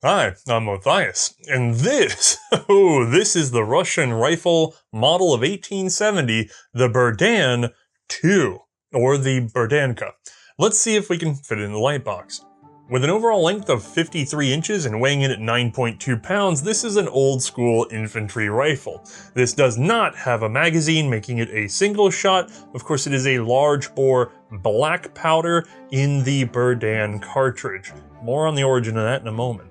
Hi, I'm Othais, and this, oh, this is the Russian rifle model of 1870, the Berdan 2, or the Berdanka. Let's see if we can fit it in the light box. With an overall length of 53 inches and weighing in at 9.2 pounds, this is an old-school infantry rifle. This does not have a magazine, making it a single shot. Of course, it is a large-bore black powder in the Berdan cartridge. More on the origin of that in a moment.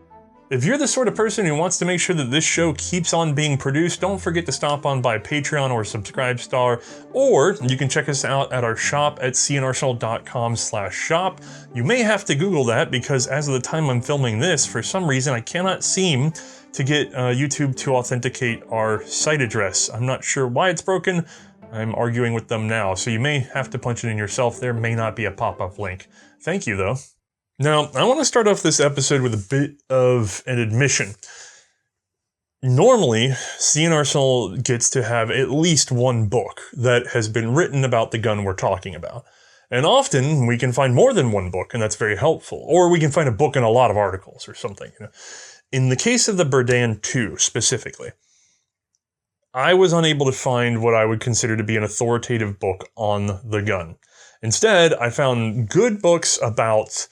If you're the sort of person who wants to make sure that this show keeps on being produced, don't forget to stop on by Patreon or Subscribestar, or you can check us out at our shop at C&Rsenal.com/shop. You may have to Google that because as of the time I'm filming this, for some reason I cannot seem to get YouTube to authenticate our site address. I'm not sure why it's broken. I'm arguing with them now, so you may have to punch it in yourself. There may not be a pop-up link. Thank you though. Now, I want to start off this episode with a bit of an admission. Normally, C&Rsenal gets to have at least one book that has been written about the gun we're talking about. And often, we can find more than one book, and that's very helpful. Or we can find a book and a lot of articles or something. In the case of the Berdan 2, specifically, I was unable to find what I would consider to be an authoritative book on the gun. Instead, I found good books about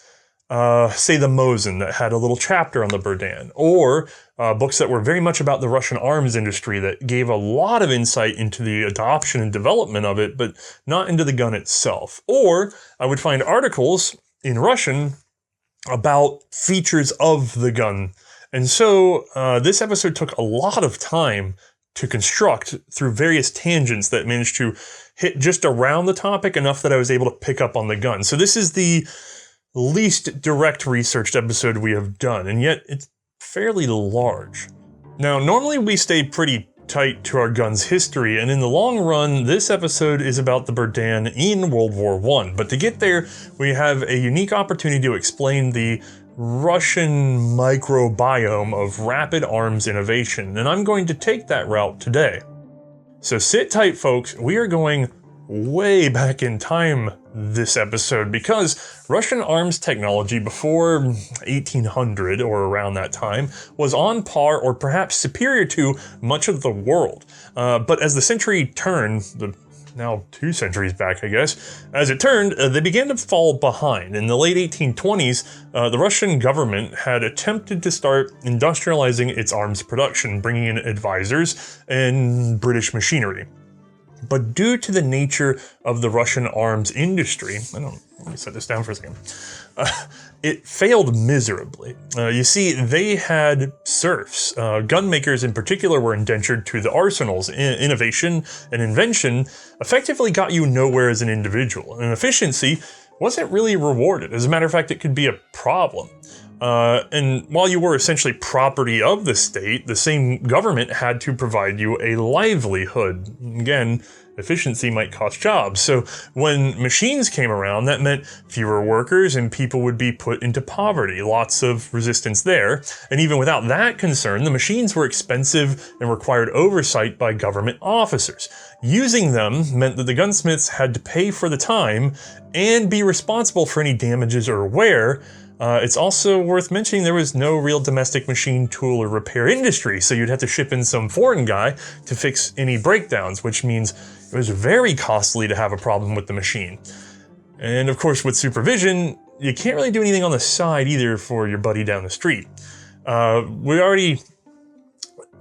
say the Mosin that had a little chapter on the Berdan, or books that were very much about the Russian arms industry that gave a lot of insight into the adoption and development of it, but not into the gun itself. Or I would find articles in Russian about features of the gun. And so this episode took a lot of time to construct through various tangents that managed to hit just around the topic enough that I was able to pick up on the gun. So this is the least direct researched episode we have done, and yet it's fairly large. Now, normally we stay pretty tight to our gun's history, and in the long run, this episode is about the Berdan in World War I. But to get there, we have a unique opportunity to explain the Russian microbiome of rapid arms innovation, and I'm going to take that route today. So sit tight, folks. We are going way back in time this episode because Russian arms technology before 1800 or around that time was on par or perhaps superior to much of the world. But as the century turned, now 2 centuries back I guess, as it turned, they began to fall behind. In the late 1820s, the Russian government had attempted to start industrializing its arms production, bringing in advisors and British machinery. But due to the nature of the Russian arms industry, let me set this down for a second, it failed miserably. You see, they had serfs. Gun makers in particular were indentured to the arsenals. Innovation and invention effectively got you nowhere as an individual, and efficiency wasn't really rewarded. As a matter of fact, it could be a problem. And while you were essentially property of the state, the same government had to provide you a livelihood. Again, efficiency might cost jobs. So when machines came around, that meant fewer workers and people would be put into poverty. Lots of resistance there. And even without that concern, the machines were expensive and required oversight by government officers. Using them meant that the gunsmiths had to pay for the time and be responsible for any damages or wear. It's also worth mentioning there was no real domestic machine tool or repair industry, so you'd have to ship in some foreign guy to fix any breakdowns, which means it was very costly to have a problem with the machine. And of course, with supervision, you can't really do anything on the side either for your buddy down the street. We already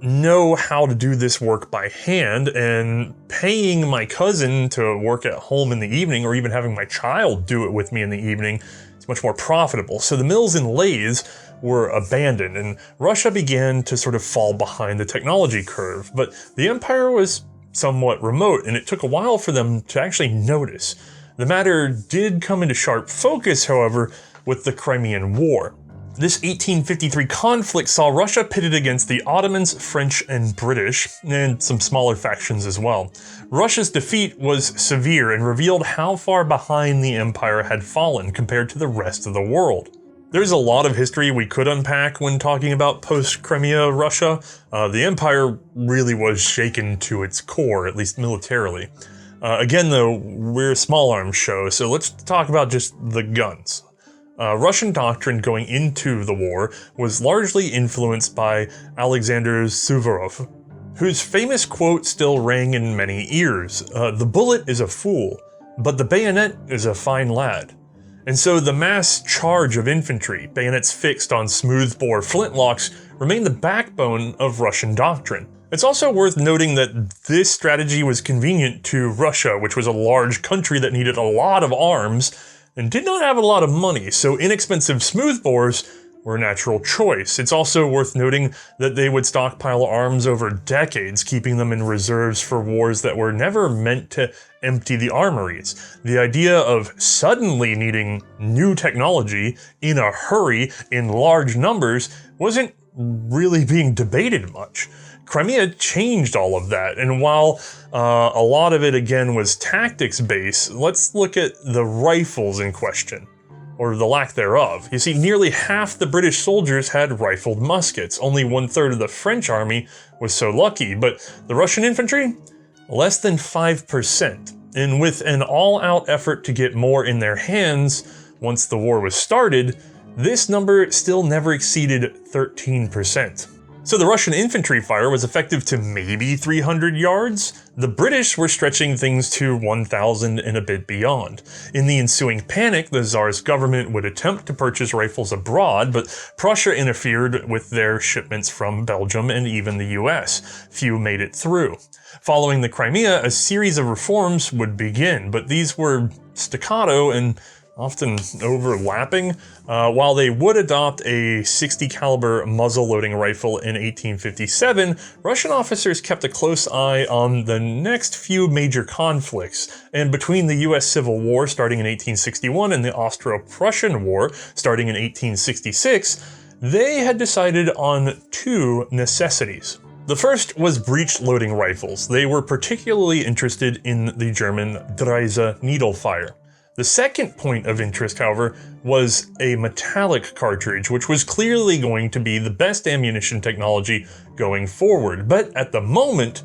know how to do this work by hand, and paying my cousin to work at home in the evening, or even having my child do it with me in the evening, much more profitable. So the mills and lathes were abandoned, and Russia began to sort of fall behind the technology curve. But the empire was somewhat remote, and it took a while for them to actually notice. The matter did come into sharp focus, however, with the Crimean War. This 1853 conflict saw Russia pitted against the Ottomans, French, and British, and some smaller factions as well. Russia's defeat was severe and revealed how far behind the empire had fallen compared to the rest of the world. There's a lot of history we could unpack when talking about post-Crimea Russia. The empire really was shaken to its core, at least militarily. Again though, we're a small arms show, so let's talk about just the guns. Russian doctrine going into the war was largely influenced by Alexander Suvorov, whose famous quote still rang in many ears: "The bullet is a fool, but the bayonet is a fine lad." And so the mass charge of infantry, bayonets fixed on smoothbore flintlocks, remained the backbone of Russian doctrine. It's also worth noting that this strategy was convenient to Russia, which was a large country that needed a lot of arms and did not have a lot of money, so inexpensive smoothbores were a natural choice. It's also worth noting that they would stockpile arms over decades, keeping them in reserves for wars that were never meant to empty the armories. The idea of suddenly needing new technology in a hurry in large numbers wasn't really being debated much. Crimea changed all of that, and while a lot of it again was tactics based, let's look at the rifles in question, or the lack thereof. You see, nearly half the British soldiers had rifled muskets. Only 1/3 of the French army was so lucky, but the Russian infantry? Less than 5%. And with an all-out effort to get more in their hands once the war was started, this number still never exceeded 13%. So the Russian infantry fire was effective to maybe 300 yards. The British were stretching things to 1,000 and a bit beyond. In the ensuing panic, the Tsar's government would attempt to purchase rifles abroad, but Prussia interfered with their shipments from Belgium and even the US. Few made it through. Following the Crimea, a series of reforms would begin, but these were staccato and often overlapping. While they would adopt a 60 caliber muzzle-loading rifle in 1857, Russian officers kept a close eye on the next few major conflicts. And between the US Civil War starting in 1861 and the Austro-Prussian War starting in 1866, they had decided on two necessities. The first was breech-loading rifles. They were particularly interested in the German Dreise needle fire. The second point of interest, however, was a metallic cartridge, which was clearly going to be the best ammunition technology going forward, but at the moment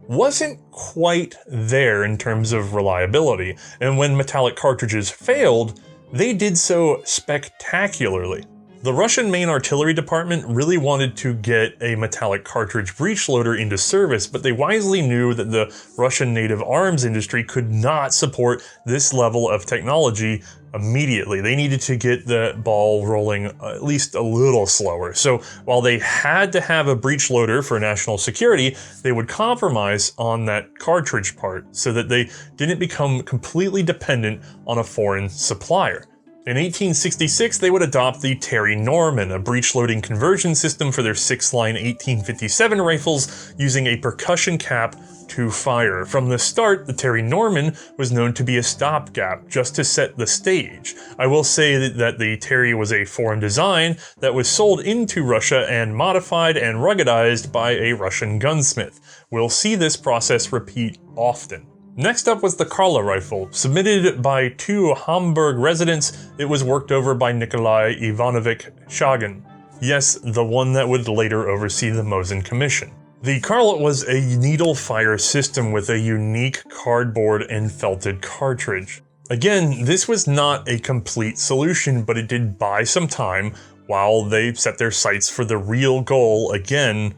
wasn't quite there in terms of reliability, and when metallic cartridges failed, they did so spectacularly. The Russian main artillery department really wanted to get a metallic cartridge breech loader into service, but they wisely knew that the Russian native arms industry could not support this level of technology immediately. They needed to get the ball rolling at least a little slower. So while they had to have a breech loader for national security, they would compromise on that cartridge part so that they didn't become completely dependent on a foreign supplier. In 1866, they would adopt the Terry Norman, a breech-loading conversion system for their 6-line 1857 rifles using a percussion cap to fire. From the start, the Terry Norman was known to be a stopgap, just to set the stage. I will say that the Terry was a foreign design that was sold into Russia and modified and ruggedized by a Russian gunsmith. We'll see this process repeat often. Next up was the Karla rifle. Submitted by two Hamburg residents, it was worked over by Nikolai Ivanovich Sheehan. Yes, the one that would later oversee the Mosin Commission. The Karla was a needle fire system with a unique cardboard and felted cartridge. Again, this was not a complete solution, but it did buy some time while they set their sights for the real goal, again,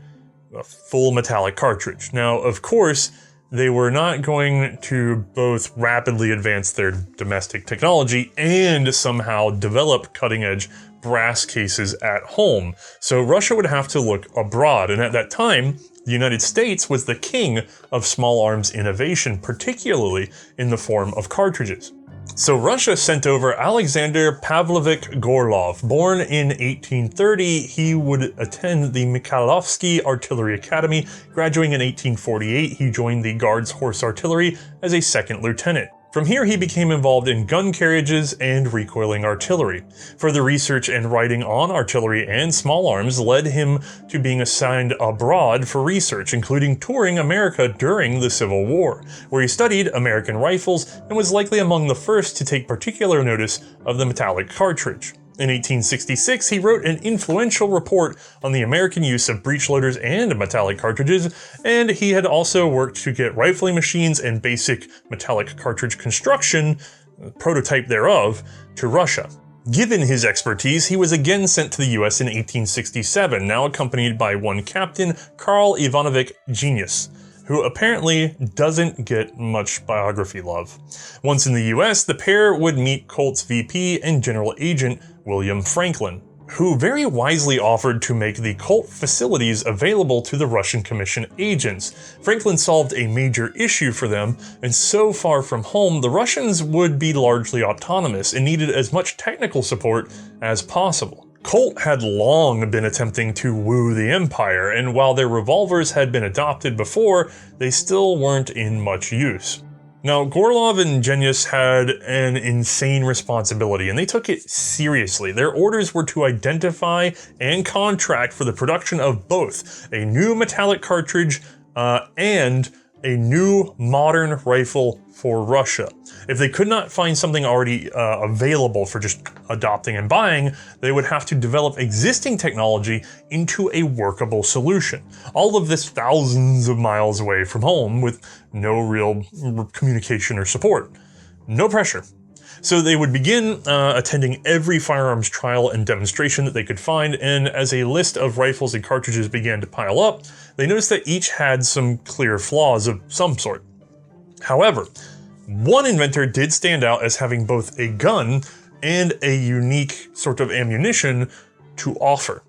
a full metallic cartridge. Now, of course, they were not going to both rapidly advance their domestic technology and somehow develop cutting-edge brass cases at home. So Russia would have to look abroad, and at that time, the United States was the king of small arms innovation, particularly in the form of cartridges. So Russia sent over Alexander Pavlovich Gorlov. Born in 1830, he would attend the Mikhailovsky Artillery Academy. Graduating in 1848, he joined the Guards Horse Artillery as a second lieutenant. From here, he became involved in gun carriages and recoiling artillery. Further research and writing on artillery and small arms led him to being assigned abroad for research, including touring America during the Civil War, where he studied American rifles and was likely among the first to take particular notice of the metallic cartridge. In 1866, he wrote an influential report on the American use of breech loaders and metallic cartridges, and he had also worked to get rifling machines and basic metallic cartridge construction, prototype thereof, to Russia. Given his expertise, he was again sent to the US in 1867, now accompanied by one Captain Karl Ivanovich Genius, who apparently doesn't get much biography love. Once in the US, the pair would meet Colt's VP and General Agent William Franklin, who very wisely offered to make the Colt facilities available to the Russian Commission agents. Franklin solved a major issue for them, and so far from home, the Russians would be largely autonomous and needed as much technical support as possible. Colt had long been attempting to woo the Empire, and while their revolvers had been adopted before, they still weren't in much use. Now, Gorlov and Genius had an insane responsibility, and they took it seriously. Their orders were to identify and contract for the production of both a new metallic cartridge and a new modern rifle for Russia. If they could not find something already available for just adopting and buying, they would have to develop existing technology into a workable solution. All of this thousands of miles away from home with no real communication or support. No pressure. So they would begin attending every firearms trial and demonstration that they could find, and as a list of rifles and cartridges began to pile up, they noticed that each had some clear flaws of some sort. However, one inventor did stand out as having both a gun and a unique sort of ammunition to offer.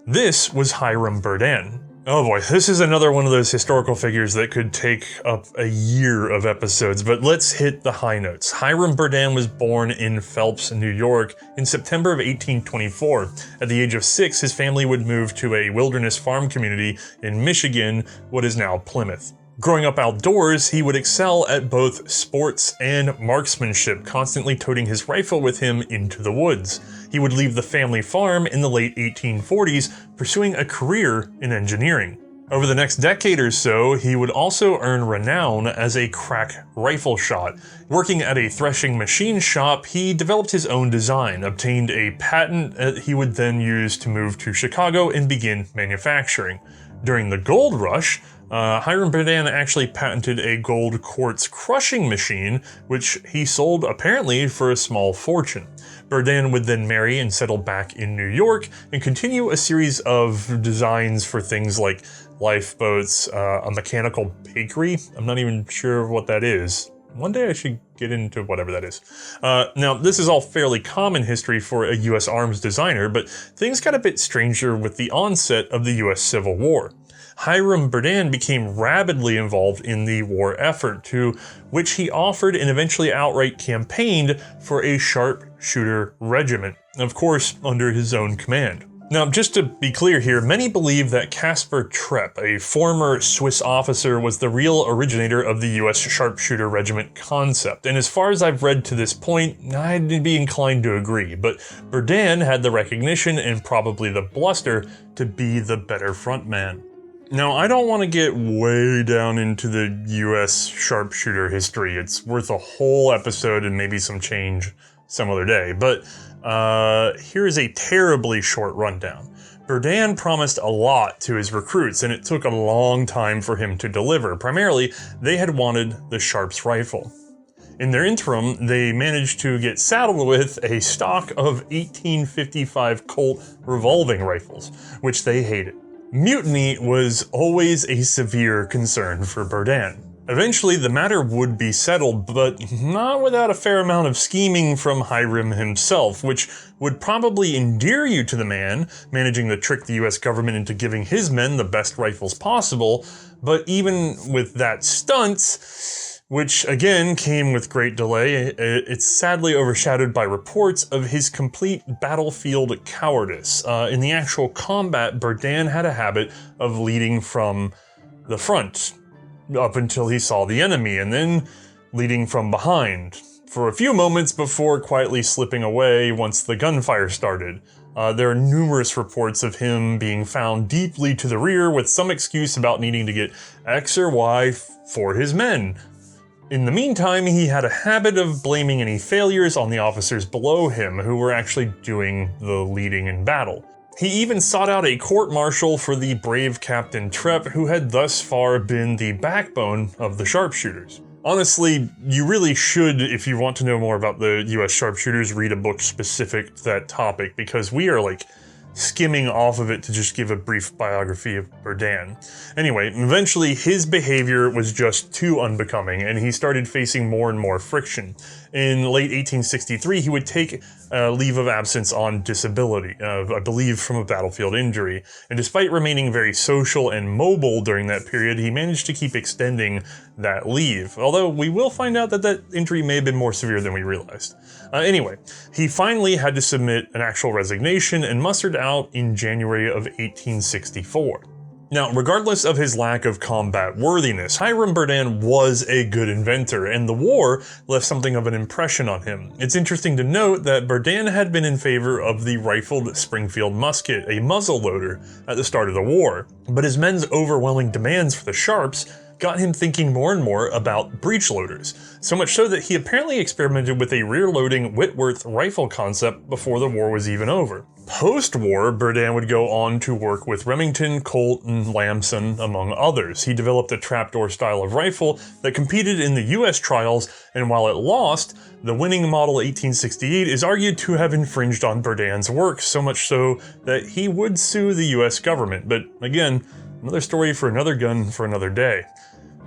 This was Hiram Berdan. Oh boy, this is another one of those historical figures that could take up a year of episodes, but let's hit the high notes. Hiram Berdan was born in Phelps, New York in September of 1824. At the age of 6, his family would move to a wilderness farm community in Michigan, what is now Plymouth. Growing up outdoors, he would excel at both sports and marksmanship, constantly toting his rifle with him into the woods. He would leave the family farm in the late 1840s, pursuing a career in engineering. Over the next decade or so, he would also earn renown as a crack rifle shot. Working at a threshing machine shop, he developed his own design, obtained a patent that he would then use to move to Chicago and begin manufacturing. During the gold rush, Hiram Berdan actually patented a gold quartz crushing machine, which he sold apparently for a small fortune. Berdan would then marry and settle back in New York and continue a series of designs for things like lifeboats, a mechanical bakery. I'm not even sure what that is. One day I should get into whatever that is. Now, this is all fairly common history for a US arms designer, but things got a bit stranger with the onset of the US Civil War. Hiram Berdan became rapidly involved in the war effort, to which he offered and eventually outright campaigned for a sharpshooter regiment, of course under his own command. Now, just to be clear here, many believe that Caspar Trepp, a former Swiss officer, was the real originator of the US sharpshooter regiment concept, and as far as I've read to this point, I'd be inclined to agree, but Berdan had the recognition and probably the bluster to be the better frontman. Now, I don't want to get way down into the US sharpshooter history. It's worth a whole episode and maybe some change some other day, but here is a terribly short rundown. Berdan promised a lot to his recruits, and it took a long time for him to deliver. Primarily, they had wanted the Sharps rifle. In their interim, they managed to get saddled with a stock of 1855 Colt revolving rifles, which they hated. Mutiny was always a severe concern for Berdan. Eventually, the matter would be settled, but not without a fair amount of scheming from Hiram himself, which would probably endear you to the man, managing to trick the US government into giving his men the best rifles possible. But even with that stunt, which again came with great delay, it's sadly overshadowed by reports of his complete battlefield cowardice. In the actual combat, Berdan had a habit of leading from the front, up until he saw the enemy, and then leading from behind, for a few moments before quietly slipping away once the gunfire started. There are numerous reports of him being found deeply to the rear with some excuse about needing to get X or Y for his men. In the meantime, he had a habit of blaming any failures on the officers below him who were actually doing the leading in battle. He even sought out a court-martial for the brave Captain Trepp, who had thus far been the backbone of the sharpshooters. Honestly, you really should, if you want to know more about the US sharpshooters, read a book specific to that topic, because we are like skimming off of it to just give a brief biography of Berdan. Anyway, eventually his behavior was just too unbecoming, and he started facing more and more friction. In late 1863, he would take a leave of absence on disability, I believe from a battlefield injury, and despite remaining very social and mobile during that period, he managed to keep extending that leave, although we will find out that that injury may have been more severe than we realized. Anyway, he finally had to submit an actual resignation and mustered out in January of 1864. Now, regardless of his lack of combat worthiness, Hiram Berdan was a good inventor, and the war left something of an impression on him. It's interesting to note that Berdan had been in favor of the rifled Springfield musket, a muzzle loader, at the start of the war, but his men's overwhelming demands for the Sharps got him thinking more and more about breech loaders, so much so that he apparently experimented with a rear-loading Whitworth rifle concept before the war was even over. Post-war, Berdan would go on to work with Remington, Colt, and Lamson, among others. He developed a trapdoor style of rifle that competed in the US trials, and while it lost, the winning model 1868 is argued to have infringed on Berdan's work, so much so that he would sue the US government. But again, another story for another gun for another day.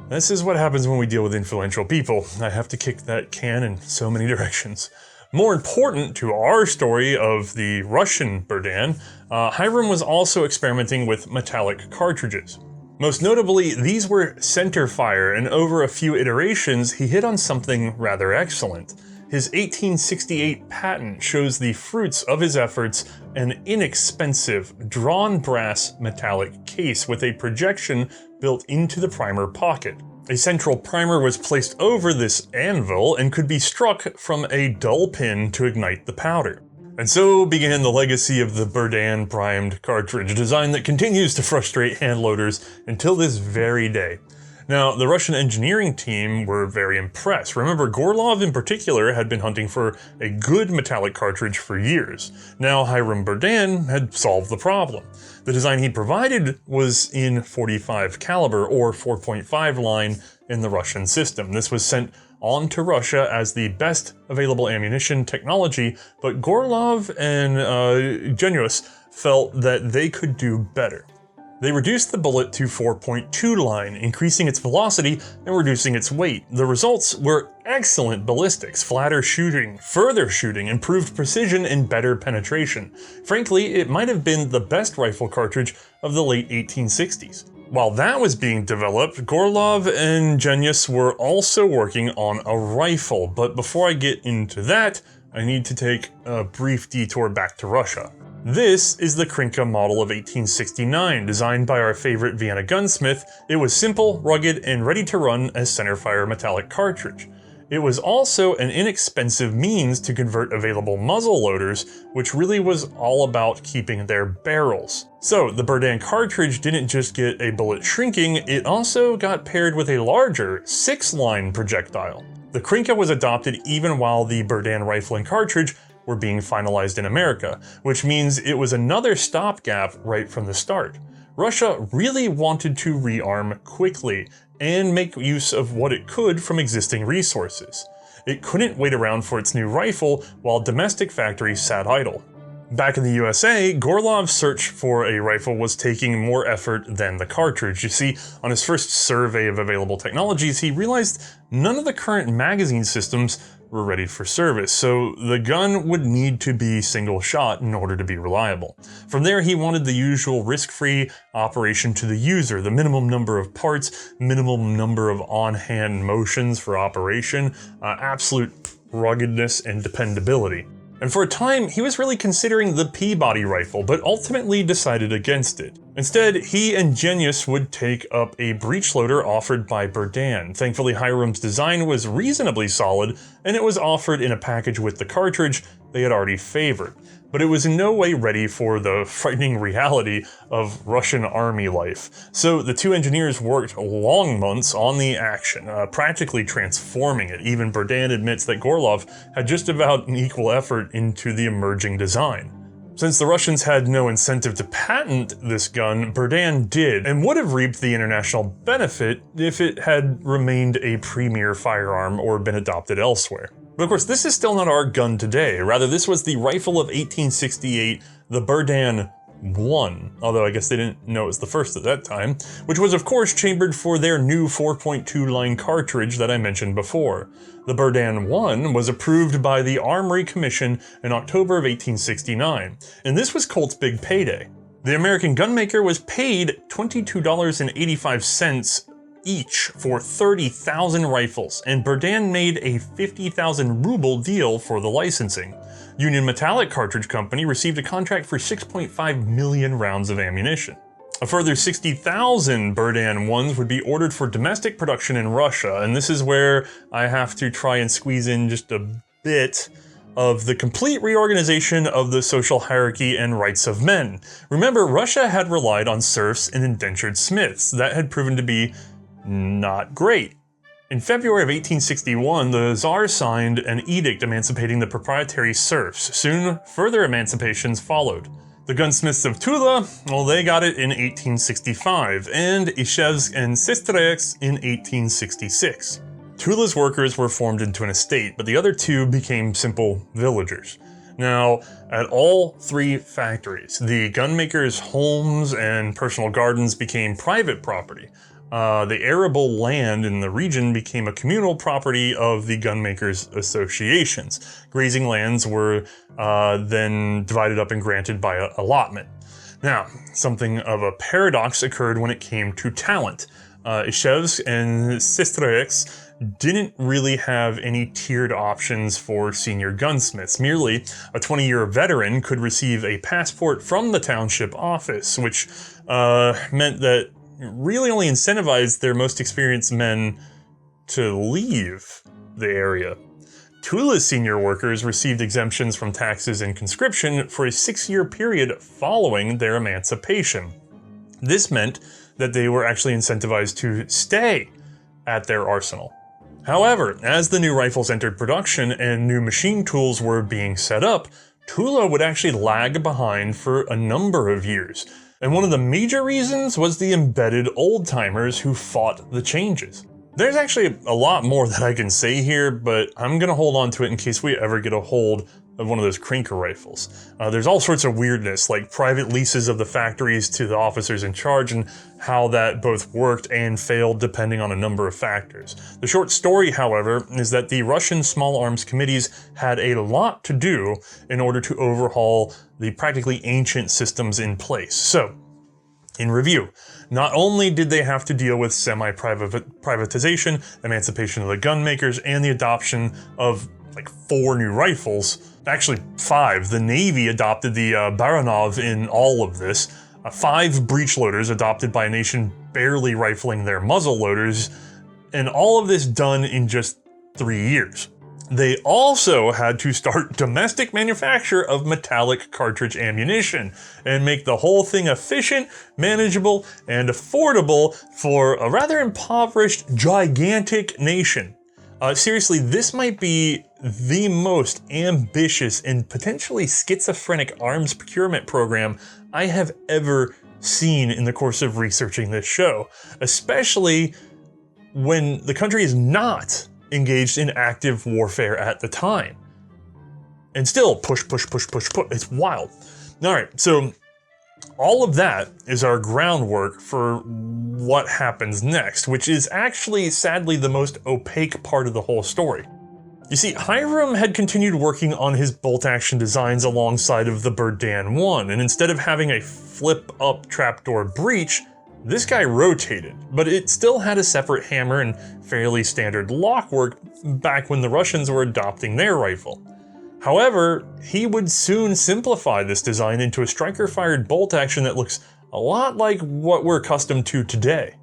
This is what happens when we deal with influential people. I have to kick that can in so many directions. More important to our story of the Russian Berdan, Hiram was also experimenting with metallic cartridges. Most notably, these were center fire, and over a few iterations, he hit on something rather excellent. His 1868 patent shows the fruits of his efforts: an inexpensive, drawn brass metallic case with a projection built into the primer pocket. A central primer was placed over this anvil and could be struck from a dull pin to ignite the powder. And so began the legacy of the Berdan primed cartridge, a design that continues to frustrate handloaders until this very day. Now, the Russian engineering team were very impressed. Remember, Gorlov in particular had been hunting for a good metallic cartridge for years. Now, Hiram Berdan had solved the problem. The design he provided was in .45 caliber, or 4.5 line in the Russian system. This was sent on to Russia as the best available ammunition technology, but Gorlov and Genius felt that they could do better. They reduced the bullet to 4.2 line, increasing its velocity and reducing its weight. The results were excellent ballistics, flatter shooting, further shooting, improved precision, and better penetration. Frankly, it might have been the best rifle cartridge of the late 1860s. While that was being developed, Gorlov and Genius were also working on a rifle, but before I get into that, I need to take a brief detour back to Russia. This is the Krinka model of 1869, designed by our favorite Vienna gunsmith. It was simple, rugged, and ready to run as centerfire metallic cartridge. It was also an inexpensive means to convert available muzzle loaders, which really was all about keeping their barrels. So the Berdan cartridge didn't just get a bullet shrinking, it also got paired with a larger 6-line projectile. The Krinka was adopted even while the Berdan rifle and cartridge were being finalized in America, which means it was another stopgap right from the start. Russia really wanted to rearm quickly and make use of what it could from existing resources. It couldn't wait around for its new rifle while domestic factories sat idle. Back in the USA, Gorlov's search for a rifle was taking more effort than the cartridge. You see, on his first survey of available technologies, he realized none of the current magazine systems were ready for service, so the gun would need to be single shot in order to be reliable. From there, he wanted the usual risk-free operation to the user, the minimum number of parts, minimum number of on-hand motions for operation, absolute ruggedness and dependability. And for a time, he was really considering the Peabody rifle, but ultimately decided against it. Instead, he and Genius would take up a breech loader offered by Berdan. Thankfully, Hiram's design was reasonably solid, and it was offered in a package with the cartridge they had already favored. But it was in no way ready for the frightening reality of Russian army life. So the two engineers worked long months on the action, practically transforming it. Even Berdan admits that Gorlov had just about an equal effort into the emerging design. Since the Russians had no incentive to patent this gun, Berdan did, and would have reaped the international benefit if it had remained a premier firearm or been adopted elsewhere. But of course, this is still not our gun today. Rather, this was the rifle of 1868, the Berdan 1, although I guess they didn't know it was the first at that time, which was of course chambered for their new 4.2 line cartridge that I mentioned before. The Berdan 1 was approved by the Armory Commission in October of 1869, and this was Colt's big payday. The American gunmaker was paid $22.85 each for 30,000 rifles, and Berdan made a 50,000 ruble deal for the licensing. Union Metallic Cartridge Company received a contract for 6.5 million rounds of ammunition. A further 60,000 Berdan 1s would be ordered for domestic production in Russia, and this is where I have to try and squeeze in just a bit of the complete reorganization of the social hierarchy and rights of men. Remember, Russia had relied on serfs and indentured smiths. That had proven to be not great. In February of 1861, the Tsar signed an edict emancipating the proprietary serfs. Soon, further emancipations followed. The gunsmiths of Tula, well, they got it in 1865, and Ishevsk and Sestrets in 1866. Tula's workers were formed into an estate, but the other two became simple villagers. Now, at all three factories, the gunmakers' homes and personal gardens became private property. The arable land in the region became a communal property of the gunmakers' associations. Grazing lands were then divided up and granted by allotment. Now, something of a paradox occurred when it came to talent. Ishevsk and Sestrets didn't really have any tiered options for senior gunsmiths. Merely a 20-year veteran could receive a passport from the township office, which meant that really only incentivized their most experienced men to leave the area. Tula's senior workers received exemptions from taxes and conscription for a 6-year period following their emancipation. This meant that they were actually incentivized to stay at their arsenal. However, as the new rifles entered production and new machine tools were being set up, Tula would actually lag behind for a number of years. And one of the major reasons was the embedded old-timers who fought the changes. There's actually a lot more that I can say here, but I'm gonna hold on to it in case we ever get a hold of one of those crinker rifles. There's all sorts of weirdness, like private leases of the factories to the officers in charge and how that both worked and failed depending on a number of factors. The short story, however, is that the Russian small arms committees had a lot to do in order to overhaul the practically ancient systems in place. So, in review, not only did they have to deal with semi-privatization, emancipation of the gunmakers, and the adoption of like 4 new rifles, actually 5. The Navy adopted the Baranov in all of this. 5 breech loaders adopted by a nation barely rifling their muzzle loaders, and all of this done in just 3 years. They also had to start domestic manufacture of metallic cartridge ammunition and make the whole thing efficient, manageable, and affordable for a rather impoverished, gigantic nation. Seriously, this might be the most ambitious and potentially schizophrenic arms procurement program I have ever seen in the course of researching this show, especially when the country is not engaged in active warfare at the time. And still push, it's wild. All right, so all of that is our groundwork for what happens next, which is actually, sadly, the most opaque part of the whole story. You see, Hiram had continued working on his bolt-action designs alongside of the Berdan 1, and instead of having a flip-up trapdoor breech, this guy rotated, but it still had a separate hammer and fairly standard lockwork back when the Russians were adopting their rifle. However, he would soon simplify this design into a striker-fired bolt action that looks a lot like what we're accustomed to today.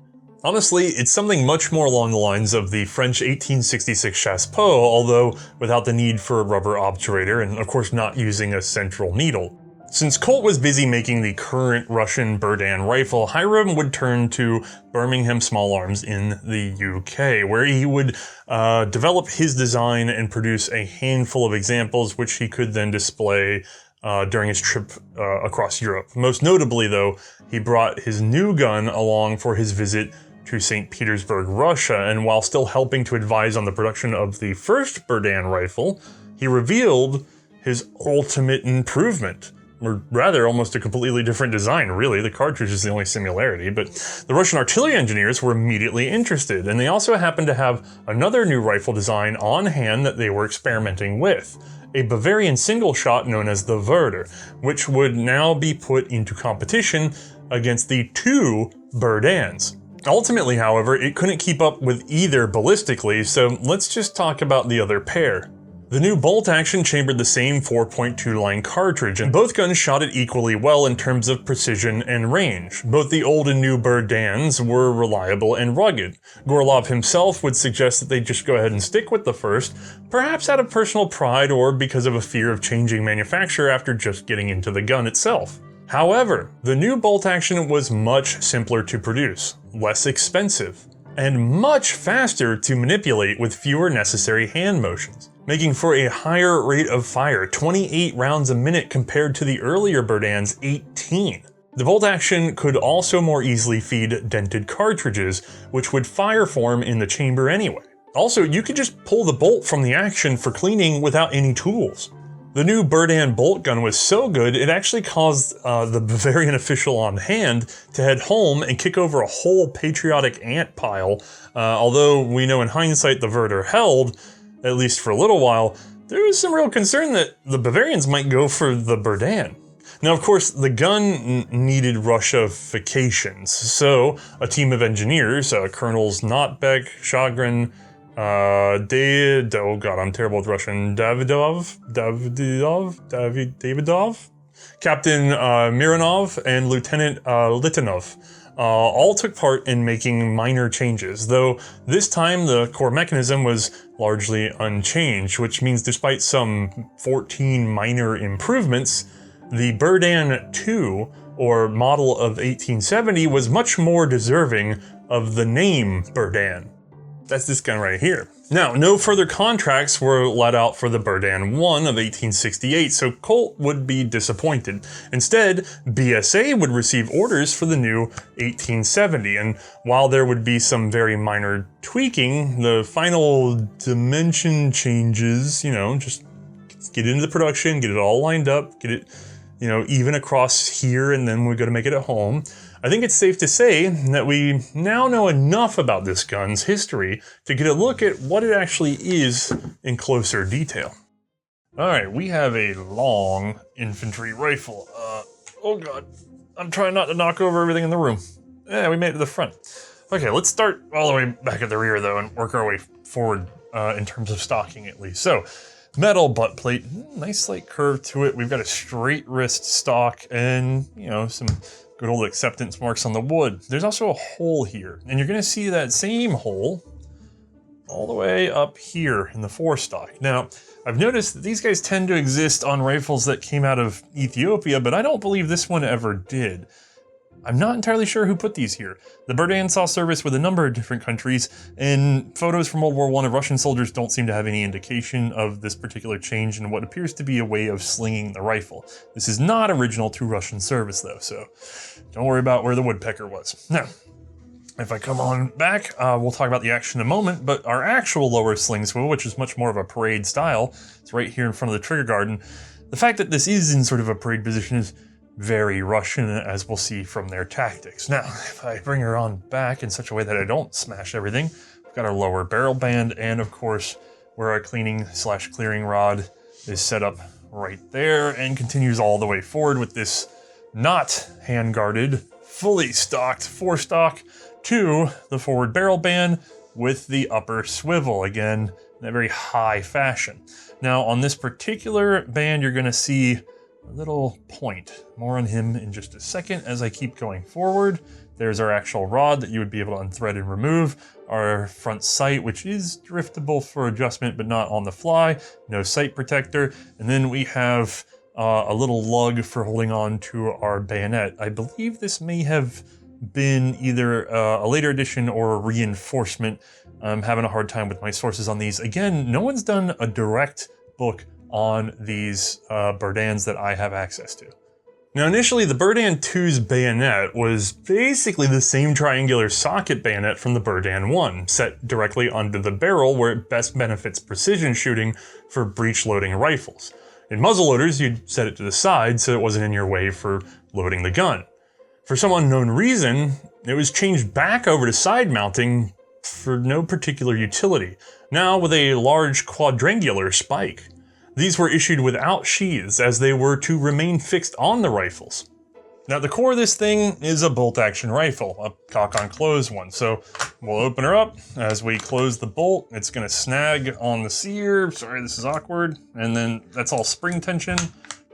Honestly, it's something much more along the lines of the French 1866 chassepot, although without the need for a rubber obturator and of course not using a central needle. Since Colt was busy making the current Russian Berdan rifle, Hiram would turn to Birmingham Small Arms in the UK, where he would develop his design and produce a handful of examples which he could then display during his trip across Europe. Most notably, though, he brought his new gun along for his visit to St. Petersburg, Russia, and while still helping to advise on the production of the first Berdan rifle, he revealed his ultimate improvement. Or rather, almost a completely different design, really. The cartridge is the only similarity, but the Russian artillery engineers were immediately interested, and they also happened to have another new rifle design on hand that they were experimenting with. A Bavarian single shot known as the Werder, which would now be put into competition against the two Berdans. Ultimately, however, it couldn't keep up with either ballistically, so let's just talk about the other pair. The new bolt action chambered the same 4.2 line cartridge, and both guns shot it equally well in terms of precision and range. Both the old and new Berdans were reliable and rugged. Gorlov himself would suggest that they just go ahead and stick with the first, perhaps out of personal pride or because of a fear of changing manufacturer after just getting into the gun itself. However, the new bolt action was much simpler to produce, less expensive, and much faster to manipulate with fewer necessary hand motions, making for a higher rate of fire, 28 rounds a minute compared to the earlier Berdan's 18. The bolt action could also more easily feed dented cartridges, which would fire form in the chamber anyway. Also, you could just pull the bolt from the action for cleaning without any tools. The new Berdan bolt gun was so good, it actually caused the Bavarian official on hand to head home and kick over a whole patriotic ant pile. Although we know in hindsight the Werder held, at least for a little while, there was some real concern that the Bavarians might go for the Berdan. Now, of course, the gun needed Russifications, so a team of engineers, Colonels Notbeck, Shagrin, oh god, I'm terrible with Russian, Davidov, Captain Mironov, and Lieutenant Litanov, all took part in making minor changes, though this time the core mechanism was largely unchanged, which means despite some 14 minor improvements, the Berdan II, or model of 1870, was much more deserving of the name Berdan. That's this gun right here. Now, no further contracts were let out for the Berdan I of 1868, so Colt would be disappointed. Instead, BSA would receive orders for the new 1870, and while there would be some very minor tweaking, the final dimension changes, just get it into production, get it all lined up, get it, even across here, and then we go to make it at home. I think it's safe to say that we now know enough about this gun's history to get a look at what it actually is in closer detail. Alright, we have a long infantry rifle. Oh god, I'm trying not to knock over everything in the room. Yeah, we made it to the front. Okay, let's start all the way back at the rear though and work our way forward in terms of stocking at least. So, metal butt plate, nice slight curve to it. We've got a straight wrist stock and, some good old acceptance marks on the wood. There's also a hole here, and you're gonna see that same hole all the way up here in the forestock. Now, I've noticed that these guys tend to exist on rifles that came out of Ethiopia, but I don't believe this one ever did. I'm not entirely sure who put these here. The Berdan saw service with a number of different countries, and photos from World War I of Russian soldiers don't seem to have any indication of this particular change in what appears to be a way of slinging the rifle. This is not original to Russian service though, so don't worry about where the woodpecker was. Now, if I come on back, we'll talk about the action in a moment, but our actual lower sling swivel, which is much more of a parade style, it's right here in front of the trigger guard, and the fact that this is in sort of a parade position is very Russian, as we'll see from their tactics. Now, if I bring her on back in such a way that I don't smash everything, we've got our lower barrel band, and of course, where our cleaning/clearing rod is set up right there, and continues all the way forward with this not hand-guarded, fully stocked forestock to the forward barrel band with the upper swivel, again, in a very high fashion. Now, on this particular band, you're gonna see a little point. More on him in just a second as I keep going forward. There's our actual rod that you would be able to unthread and remove. Our front sight, which is driftable for adjustment, but not on the fly. No sight protector. And then we have a little lug for holding on to our bayonet. I believe this may have been either a later edition or a reinforcement. I'm having a hard time with my sources on these. Again, no one's done a direct book on these Berdans that I have access to. Now initially the Berdan 2's bayonet was basically the same triangular socket bayonet from the Berdan 1, set directly under the barrel where it best benefits precision shooting for breech loading rifles. In muzzleloaders, you'd set it to the side so it wasn't in your way for loading the gun. For some unknown reason, it was changed back over to side mounting for no particular utility, now with a large quadrangular spike. These were issued without sheaths as they were to remain fixed on the rifles. Now the core of this thing is a bolt action rifle, a cock on close one. So we'll open her up. As we close the bolt, it's gonna snag on the sear. Sorry, this is awkward. And then that's all spring tension,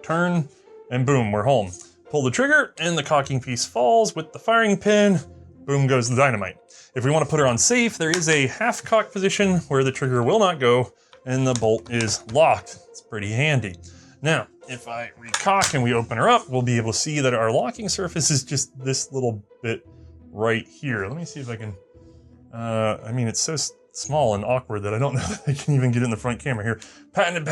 turn, and boom, we're home. Pull the trigger and the cocking piece falls with the firing pin. Boom goes the dynamite. If we wanna put her on safe, there is a half cock position where the trigger will not go and the bolt is locked. It's pretty handy. Now, if I recock and we open her up, we'll be able to see that our locking surface is just this little bit right here. Let me see if I can, I mean, it's so small and awkward that I don't know if I can even get in the front camera here. Patented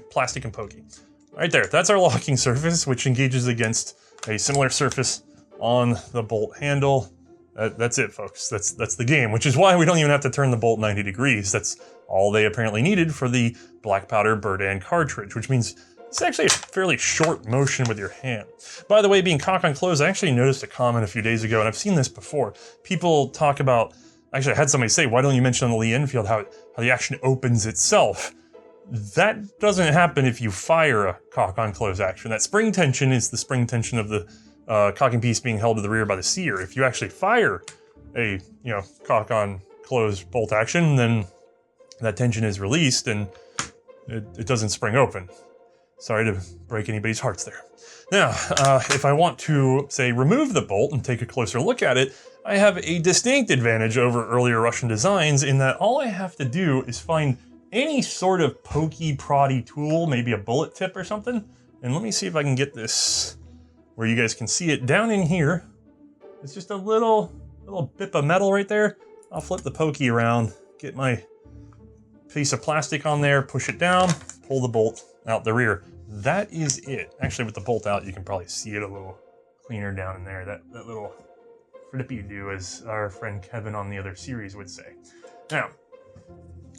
plastic and pokey. Right there, that's our locking surface, which engages against a similar surface on the bolt handle. That's it, folks. That's the game, which is why we don't even have to turn the bolt 90 degrees. That's all they apparently needed for the black powder Berdan cartridge, which means it's actually a fairly short motion with your hand. By the way, being cock on close, I actually noticed a comment a few days ago, and I've seen this before. People talk about, actually I had somebody say, why don't you mention on the Lee Enfield how the action opens itself? That doesn't happen if you fire a cock on close action. That spring tension is the spring tension of the cocking piece being held to the rear by the sear. If you actually fire a cock on close bolt action, then that tension is released and it doesn't spring open. Sorry to break anybody's hearts there. Now, if I want to, say, remove the bolt and take a closer look at it, I have a distinct advantage over earlier Russian designs in that all I have to do is find any sort of pokey, proddy tool, maybe a bullet tip or something. And let me see if I can get this where you guys can see it down in here. It's just a little bit of metal right there. I'll flip the pokey around, get my piece of plastic on there, push it down, pull the bolt out the rear. That is it. Actually, with the bolt out, you can probably see it a little cleaner down in there. That little flippy-do, as our friend Kevin on the other series would say. Now,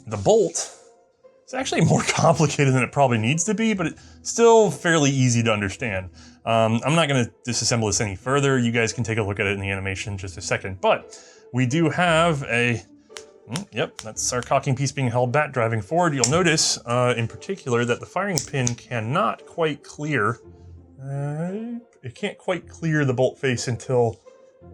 the bolt is actually more complicated than it probably needs to be, but it's still fairly easy to understand. I'm not going to disassemble this any further. You guys can take a look at it in the animation in just a second, but we do have a yep, that's our cocking piece being held back, driving forward. You'll notice, in particular, that the firing pin cannot quite clear. It can't quite clear the bolt face until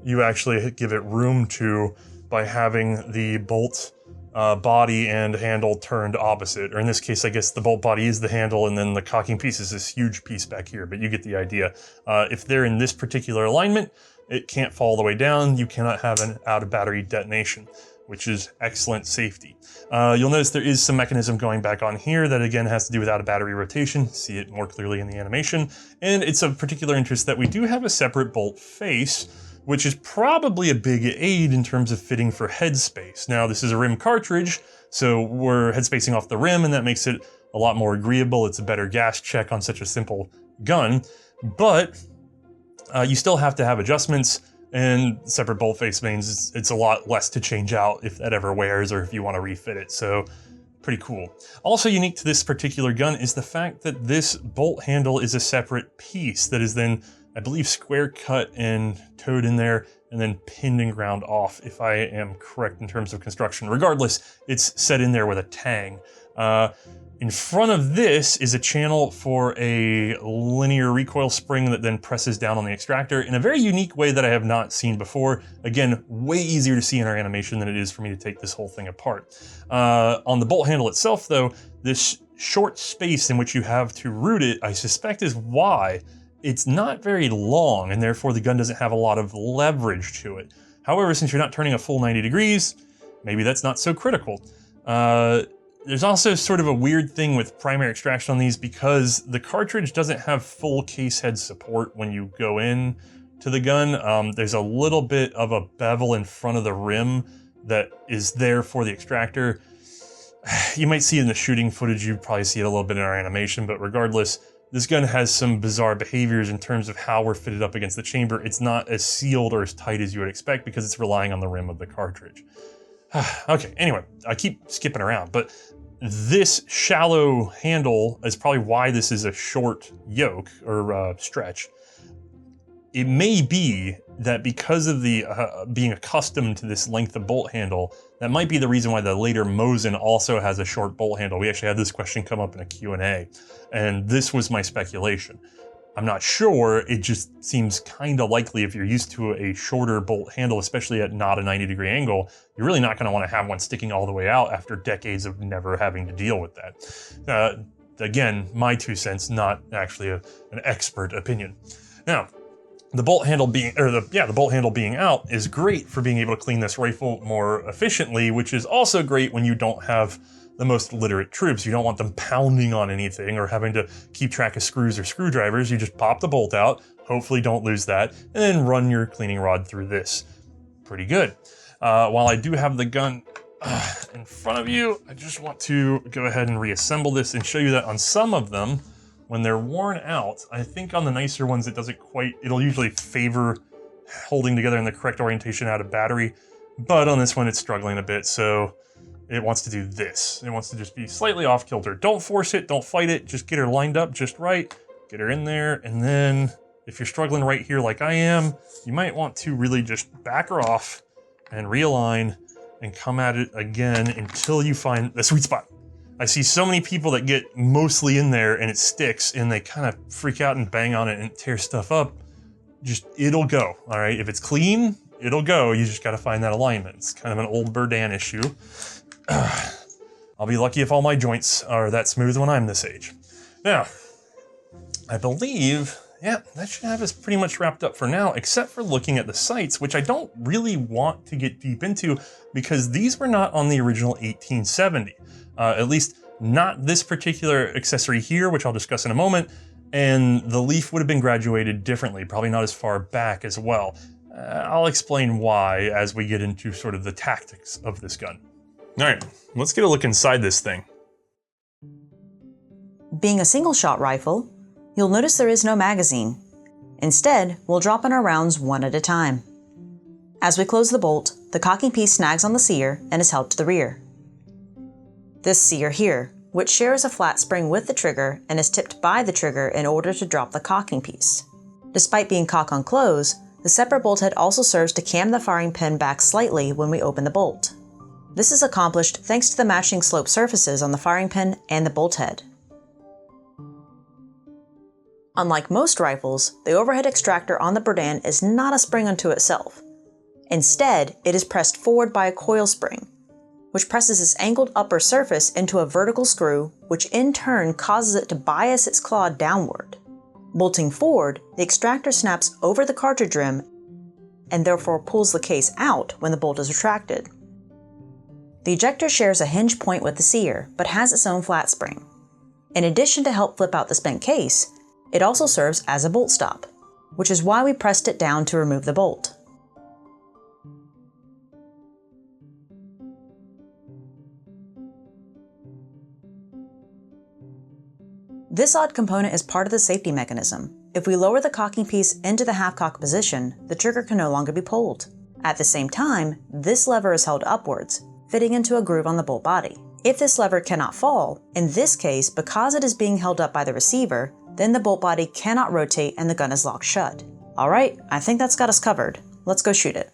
you actually give it room to by having the bolt body and handle turned opposite. Or in this case, I guess the bolt body is the handle and then the cocking piece is this huge piece back here, but you get the idea. If they're in this particular alignment, it can't fall all the way down. You cannot have an out of battery detonation, which is excellent safety. You'll notice there is some mechanism going back on here that again has to do with out of battery rotation. See it more clearly in the animation. And it's of particular interest that we do have a separate bolt face, which is probably a big aid in terms of fitting for headspace. Now this is a rim cartridge, so we're headspacing off the rim and that makes it a lot more agreeable. It's a better gas check on such a simple gun, but you still have to have adjustments. And separate bolt face means it's a lot less to change out if that ever wears or if you want to refit it, so pretty cool. Also unique to this particular gun is the fact that this bolt handle is a separate piece that is then, I believe, square cut and towed in there and then pinned and ground off, if I am correct in terms of construction. Regardless, it's set in there with a tang. In front of this is a channel for a linear recoil spring that then presses down on the extractor in a very unique way that I have not seen before. Again, way easier to see in our animation than it is for me to take this whole thing apart. On the bolt handle itself though, this short space in which you have to root it, I suspect is why it's not very long and therefore the gun doesn't have a lot of leverage to it. However, since you're not turning a full 90 degrees, maybe that's not so critical. There's also sort of a weird thing with primary extraction on these because the cartridge doesn't have full case head support when you go in to the gun. There's a little bit of a bevel in front of the rim that is there for the extractor. You might see it in the shooting footage, you probably see it a little bit in our animation, but regardless, this gun has some bizarre behaviors in terms of how we're fitted up against the chamber. It's not as sealed or as tight as you would expect because it's relying on the rim of the cartridge. Okay, anyway, I keep skipping around, but this shallow handle is probably why this is a short yoke or stretch. It may be that because of the being accustomed to this length of bolt handle, that might be the reason why the later Mosin also has a short bolt handle. We actually had this question come up in a Q&A, and this was my speculation. I'm not sure, it just seems kind of likely if you're used to a shorter bolt handle, especially at not a 90-degree angle, you're really not going to want to have one sticking all the way out after decades of never having to deal with that. Again, my 2 cents, not actually an expert opinion. Now, the bolt handle being out is great for being able to clean this rifle more efficiently, which is also great when you don't have the most literate troops. You don't want them pounding on anything or having to keep track of screws or screwdrivers. You just pop the bolt out, hopefully don't lose that, and then run your cleaning rod through this. Pretty good. While I do have the gun in front of you, I just want to go ahead and reassemble this and show you that on some of them, when they're worn out, I think on the nicer ones it doesn't quite, it'll usually favor holding together in the correct orientation out of battery, but on this one it's struggling a bit, so it wants to do this. It wants to just be slightly off kilter. Don't force it, don't fight it, just get her lined up just right, get her in there, and then if you're struggling right here like I am, you might want to really just back her off and realign and come at it again until you find the sweet spot. I see so many people that get mostly in there and it sticks and they kind of freak out and bang on it and tear stuff up. Just, it'll go, all right? If it's clean, it'll go. You just gotta find that alignment. It's kind of an old Berdan issue. I'll be lucky if all my joints are that smooth when I'm this age. Now, I believe, yeah, that should have us pretty much wrapped up for now, except for looking at the sights, which I don't really want to get deep into because these were not on the original 1870. At least not this particular accessory here, which I'll discuss in a moment, and the leaf would have been graduated differently, probably not as far back as well. I'll explain why as we get into sort of the tactics of this gun. All right, let's get a look inside this thing. Being a single-shot rifle, you'll notice there is no magazine. Instead, we'll drop in our rounds one at a time. As we close the bolt, the cocking piece snags on the sear and is held to the rear. This sear here, which shares a flat spring with the trigger and is tipped by the trigger in order to drop the cocking piece. Despite being cock on close, the separate bolt head also serves to cam the firing pin back slightly when we open the bolt. This is accomplished thanks to the matching slope surfaces on the firing pin and the bolt head. Unlike most rifles, the overhead extractor on the Berdan is not a spring unto itself. Instead, it is pressed forward by a coil spring, which presses its angled upper surface into a vertical screw, which in turn causes it to bias its claw downward. Bolting forward, the extractor snaps over the cartridge rim and therefore pulls the case out when the bolt is retracted. The ejector shares a hinge point with the sear, but has its own flat spring. In addition to help flip out the spent case, it also serves as a bolt stop, which is why we pressed it down to remove the bolt. This odd component is part of the safety mechanism. If we lower the cocking piece into the half-cock position, the trigger can no longer be pulled. At the same time, this lever is held upwards, fitting into a groove on the bolt body. If this lever cannot fall, in this case, because it is being held up by the receiver, then the bolt body cannot rotate and the gun is locked shut. Alright, I think that's got us covered. Let's go shoot it.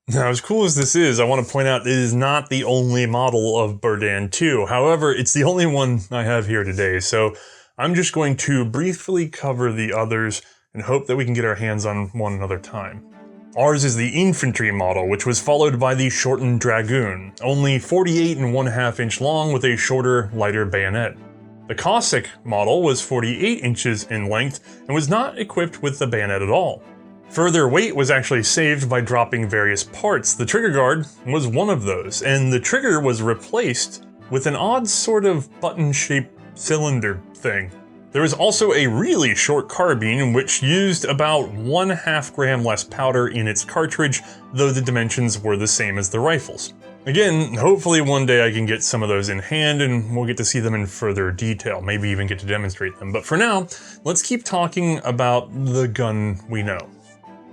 Now, as cool as this is, I want to point out it is not the only model of Berdan 2. However, it's the only one I have here today, so I'm just going to briefly cover the others and hope that we can get our hands on one another time. Ours is the infantry model, which was followed by the shortened Dragoon, only 48.5 inch long with a shorter, lighter bayonet. The Cossack model was 48 inches in length and was not equipped with the bayonet at all. Further weight was actually saved by dropping various parts. The trigger guard was one of those, and the trigger was replaced with an odd sort of button-shaped cylinder thing. There was also a really short carbine which used about 1/2 gram less powder in its cartridge, though the dimensions were the same as the rifles. Again, hopefully one day I can get some of those in hand and we'll get to see them in further detail, maybe even get to demonstrate them. But for now, let's keep talking about the gun we know.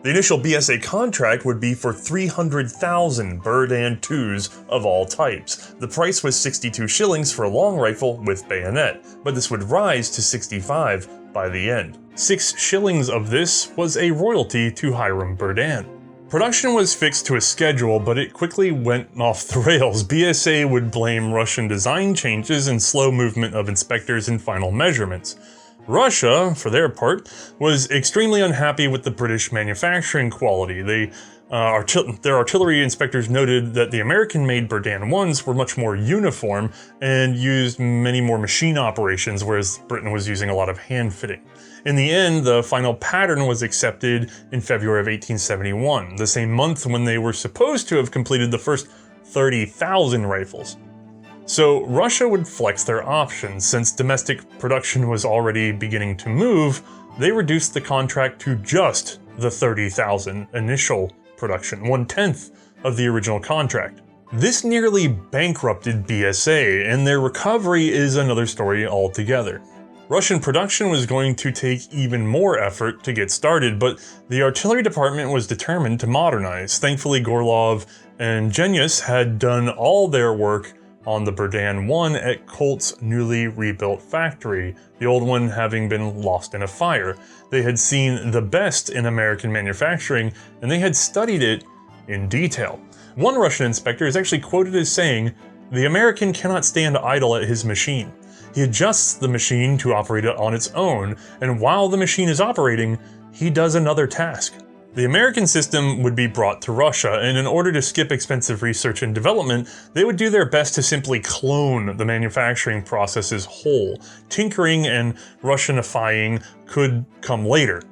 The initial BSA contract would be for 300,000 Berdan 2s of all types. The price was 62 shillings for a long rifle with bayonet, but this would rise to 65 by the end. 6 shillings of this was a royalty to Hiram Berdan. Production was fixed to a schedule, but it quickly went off the rails. BSA would blame Russian design changes and slow movement of inspectors and final measurements. Russia, for their part, was extremely unhappy with the British manufacturing quality. Their artillery inspectors noted that the American-made Berdan 1s were much more uniform and used many more machine operations, whereas Britain was using a lot of hand fitting. In the end, the final pattern was accepted in February of 1871, the same month when they were supposed to have completed the first 30,000 rifles. So Russia would flex their options. Since domestic production was already beginning to move, they reduced the contract to just the 30,000 initial production, 1/10 of the original contract. This nearly bankrupted BSA, and their recovery is another story altogether. Russian production was going to take even more effort to get started, but the artillery department was determined to modernize. Thankfully, Gorlov and Genius had done all their work on the Berdan 1 at Colt's newly rebuilt factory, the old one having been lost in a fire. They had seen the best in American manufacturing, and they had studied it in detail. One Russian inspector is actually quoted as saying, "The American cannot stand idle at his machine. He adjusts the machine to operate it on its own, and while the machine is operating, he does another task." The American system would be brought to Russia, and in order to skip expensive research and development, they would do their best to simply clone the manufacturing processes whole. Tinkering and Russianifying could come later.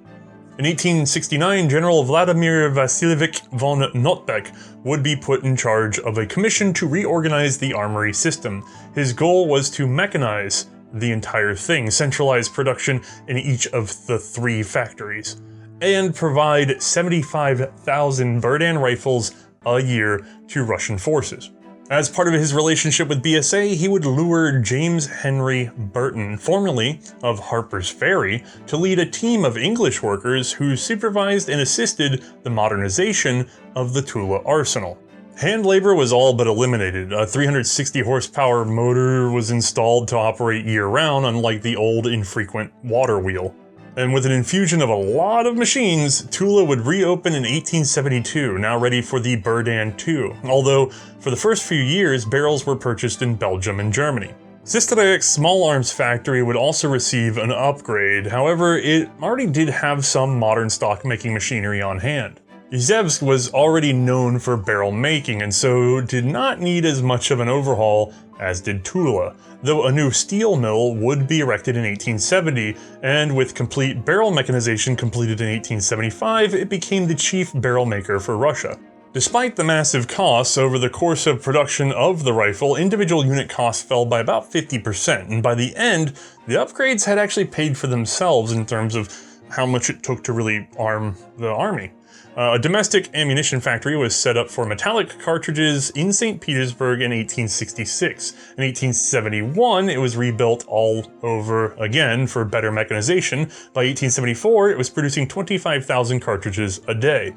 In 1869, General Vladimir Vasilievich von Notbeck would be put in charge of a commission to reorganize the armory system. His goal was to mechanize the entire thing, centralize production in each of the 3 factories, and provide 75,000 Berdan rifles a year to Russian forces. As part of his relationship with BSA, he would lure James Henry Burton, formerly of Harper's Ferry, to lead a team of English workers who supervised and assisted the modernization of the Tula arsenal. Hand labor was all but eliminated. A 360 horsepower motor was installed to operate year-round, unlike the old infrequent water wheel. And with an infusion of a lot of machines, Tula would reopen in 1872, now ready for the Berdan II, although for the first few years, barrels were purchased in Belgium and Germany. Sisterek's small arms factory would also receive an upgrade, however, it already did have some modern stock-making machinery on hand. Izhevsk was already known for barrel making, and so did not need as much of an overhaul as did Tula, though a new steel mill would be erected in 1870, and with complete barrel mechanization completed in 1875, it became the chief barrel maker for Russia. Despite the massive costs, over the course of production of the rifle, individual unit costs fell by about 50%, and by the end, the upgrades had actually paid for themselves in terms of how much it took to really arm the army. A domestic ammunition factory was set up for metallic cartridges in St. Petersburg in 1866. In 1871, it was rebuilt all over again for better mechanization. By 1874, it was producing 25,000 cartridges a day.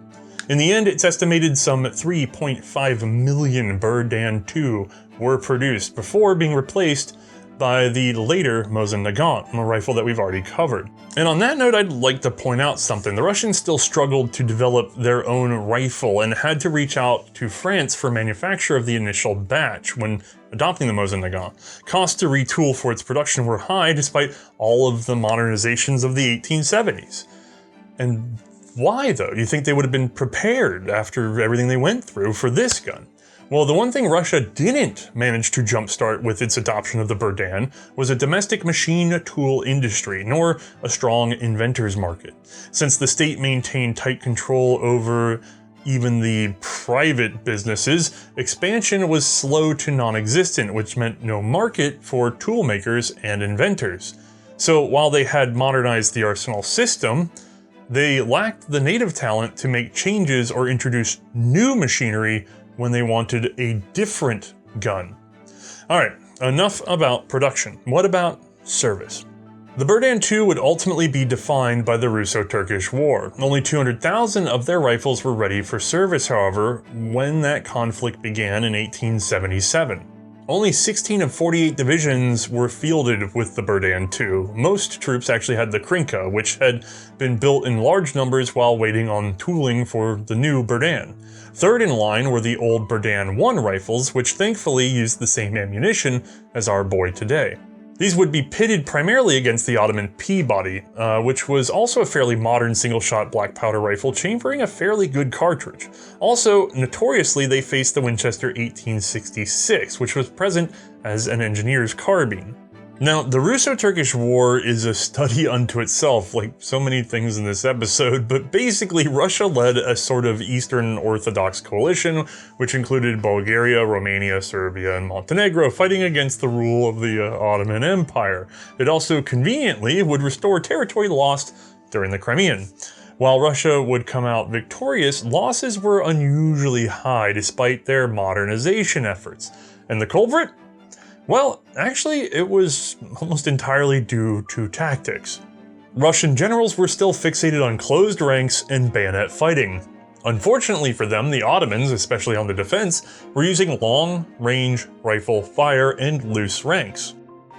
In the end, it's estimated some 3.5 million Berdan II were produced before being replaced by the later Mosin Nagant, a rifle that we've already covered. And on that note, I'd like to point out something. The Russians still struggled to develop their own rifle and had to reach out to France for manufacture of the initial batch when adopting the Mosin Nagant. Costs to retool for its production were high despite all of the modernizations of the 1870s. And why though? You think they would have been prepared after everything they went through for this gun? Well, the one thing Russia didn't manage to jumpstart with its adoption of the Berdan was a domestic machine tool industry, nor a strong inventors market. Since the state maintained tight control over even the private businesses, expansion was slow to non-existent, which meant no market for tool makers and inventors. So while they had modernized the arsenal system, they lacked the native talent to make changes or introduce new machinery when they wanted a different gun. Alright, enough about production. What about service? The Berdan II would ultimately be defined by the Russo-Turkish War. Only 200,000 of their rifles were ready for service, however, when that conflict began in 1877. Only 16 of 48 divisions were fielded with the Berdan II. Most troops actually had the Krinka, which had been built in large numbers while waiting on tooling for the new Berdan. Third in line were the old Berdan I rifles, which thankfully used the same ammunition as our boy today. These would be pitted primarily against the Ottoman Peabody, which was also a fairly modern single-shot black powder rifle chambering a fairly good cartridge. Also, notoriously, they faced the Winchester 1866, which was present as an engineer's carbine. Now, the Russo-Turkish War is a study unto itself, like so many things in this episode, but basically Russia led a sort of Eastern Orthodox coalition, which included Bulgaria, Romania, Serbia, and Montenegro, fighting against the rule of the Ottoman Empire. It also conveniently would restore territory lost during the Crimean. While Russia would come out victorious, losses were unusually high despite their modernization efforts. And the culprit? Well, actually, it was almost entirely due to tactics. Russian generals were still fixated on closed ranks and bayonet fighting. Unfortunately for them, the Ottomans, especially on the defense, were using long-range rifle fire and loose ranks.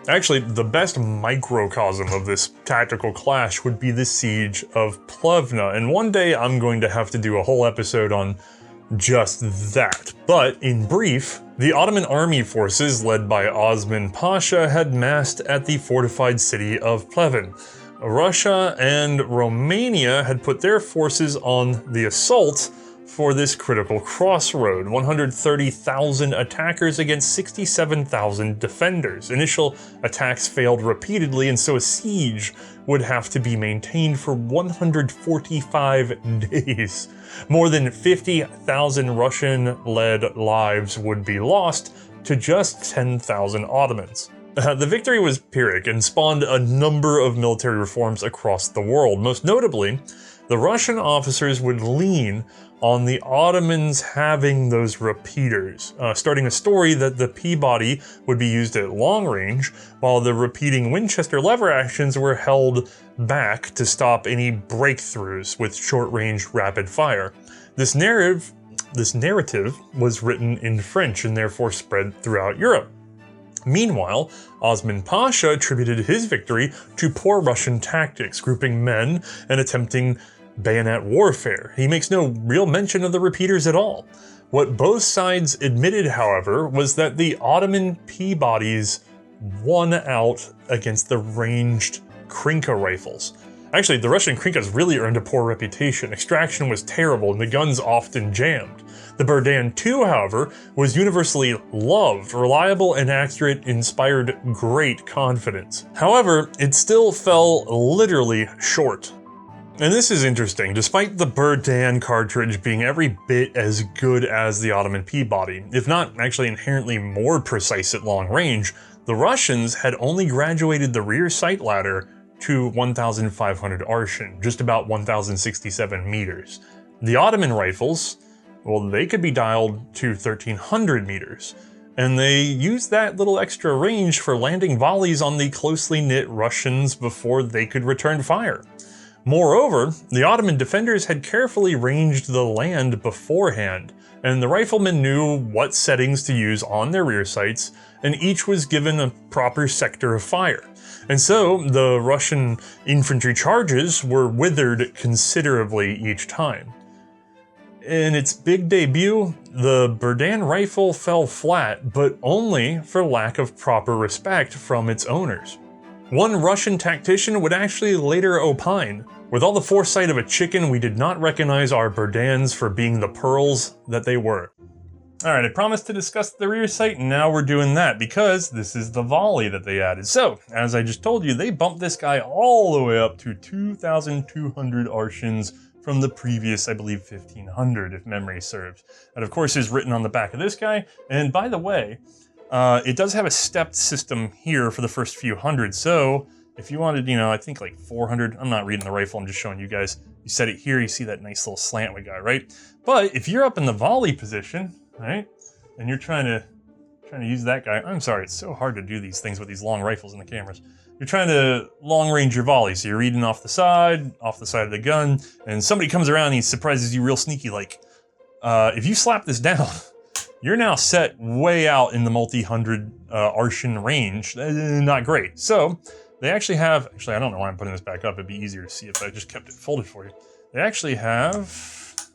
Actually, the best microcosm of this tactical clash would be the siege of Plevna, and one day I'm going to have to do a whole episode on just that. But in brief, the Ottoman army forces led by Osman Pasha had massed at the fortified city of Pleven. Russia and Romania had put their forces on the assault for this critical crossroad. 130,000 attackers against 67,000 defenders. Initial attacks failed repeatedly, and so a siege would have to be maintained for 145 days. More than 50,000 Russian-led lives would be lost to just 10,000 Ottomans. The victory was Pyrrhic and spawned a number of military reforms across the world. Most notably, the Russian officers would lean on the Ottomans having those repeaters, starting a story that the Peabody would be used at long range, while the repeating Winchester lever actions were held back to stop any breakthroughs with short-range rapid fire. This narrative was written in French and therefore spread throughout Europe. Meanwhile, Osman Pasha attributed his victory to poor Russian tactics, grouping men and attempting bayonet warfare. He makes no real mention of the repeaters at all. What both sides admitted, however, was that the Ottoman Peabodies won out against the ranged Krinka rifles. Actually, the Russian Krinkas really earned a poor reputation. Extraction was terrible and the guns often jammed. The Berdan II, however, was universally loved, reliable and accurate, inspired great confidence. However, it still fell literally short. And this is interesting. Despite the Berdan cartridge being every bit as good as the Ottoman Peabody, if not actually inherently more precise at long range, the Russians had only graduated the rear sight ladder to 1,500 arshin, just about 1,067 meters. The Ottoman rifles, well, they could be dialed to 1,300 meters, and they used that little extra range for landing volleys on the closely knit Russians before they could return fire. Moreover, the Ottoman defenders had carefully ranged the land beforehand, and the riflemen knew what settings to use on their rear sights, and each was given a proper sector of fire. And so, the Russian infantry charges were withered considerably each time. In its big debut, the Berdan rifle fell flat, but only for lack of proper respect from its owners. One Russian tactician would actually later opine, "With all the foresight of a chicken, we did not recognize our Berdans for being the pearls that they were." Alright, I promised to discuss the rear sight, and now we're doing that, because this is the volley that they added. So, as I just told you, they bumped this guy all the way up to 2,200 arshins from the previous, I believe, 1,500, if memory serves. That, of course, is written on the back of this guy, and by the way, it does have a stepped system here for the first few hundred, so if you wanted, I think like 400, I'm not reading the rifle, I'm just showing you guys. You set it here, you see that nice little slant we got, right? But if you're up in the volley position, right, and you're trying to use that guy, I'm sorry, it's so hard to do these things with these long rifles in the cameras. You're trying to long range your volley, so you're reading off the side of the gun, and somebody comes around and he surprises you real sneaky like. If you slap this down, you're now set way out in the multi-hundred arshin range. Not great. So, they actually have, I don't know why I'm putting this back up, it'd be easier to see if I just kept it folded for you. They actually have,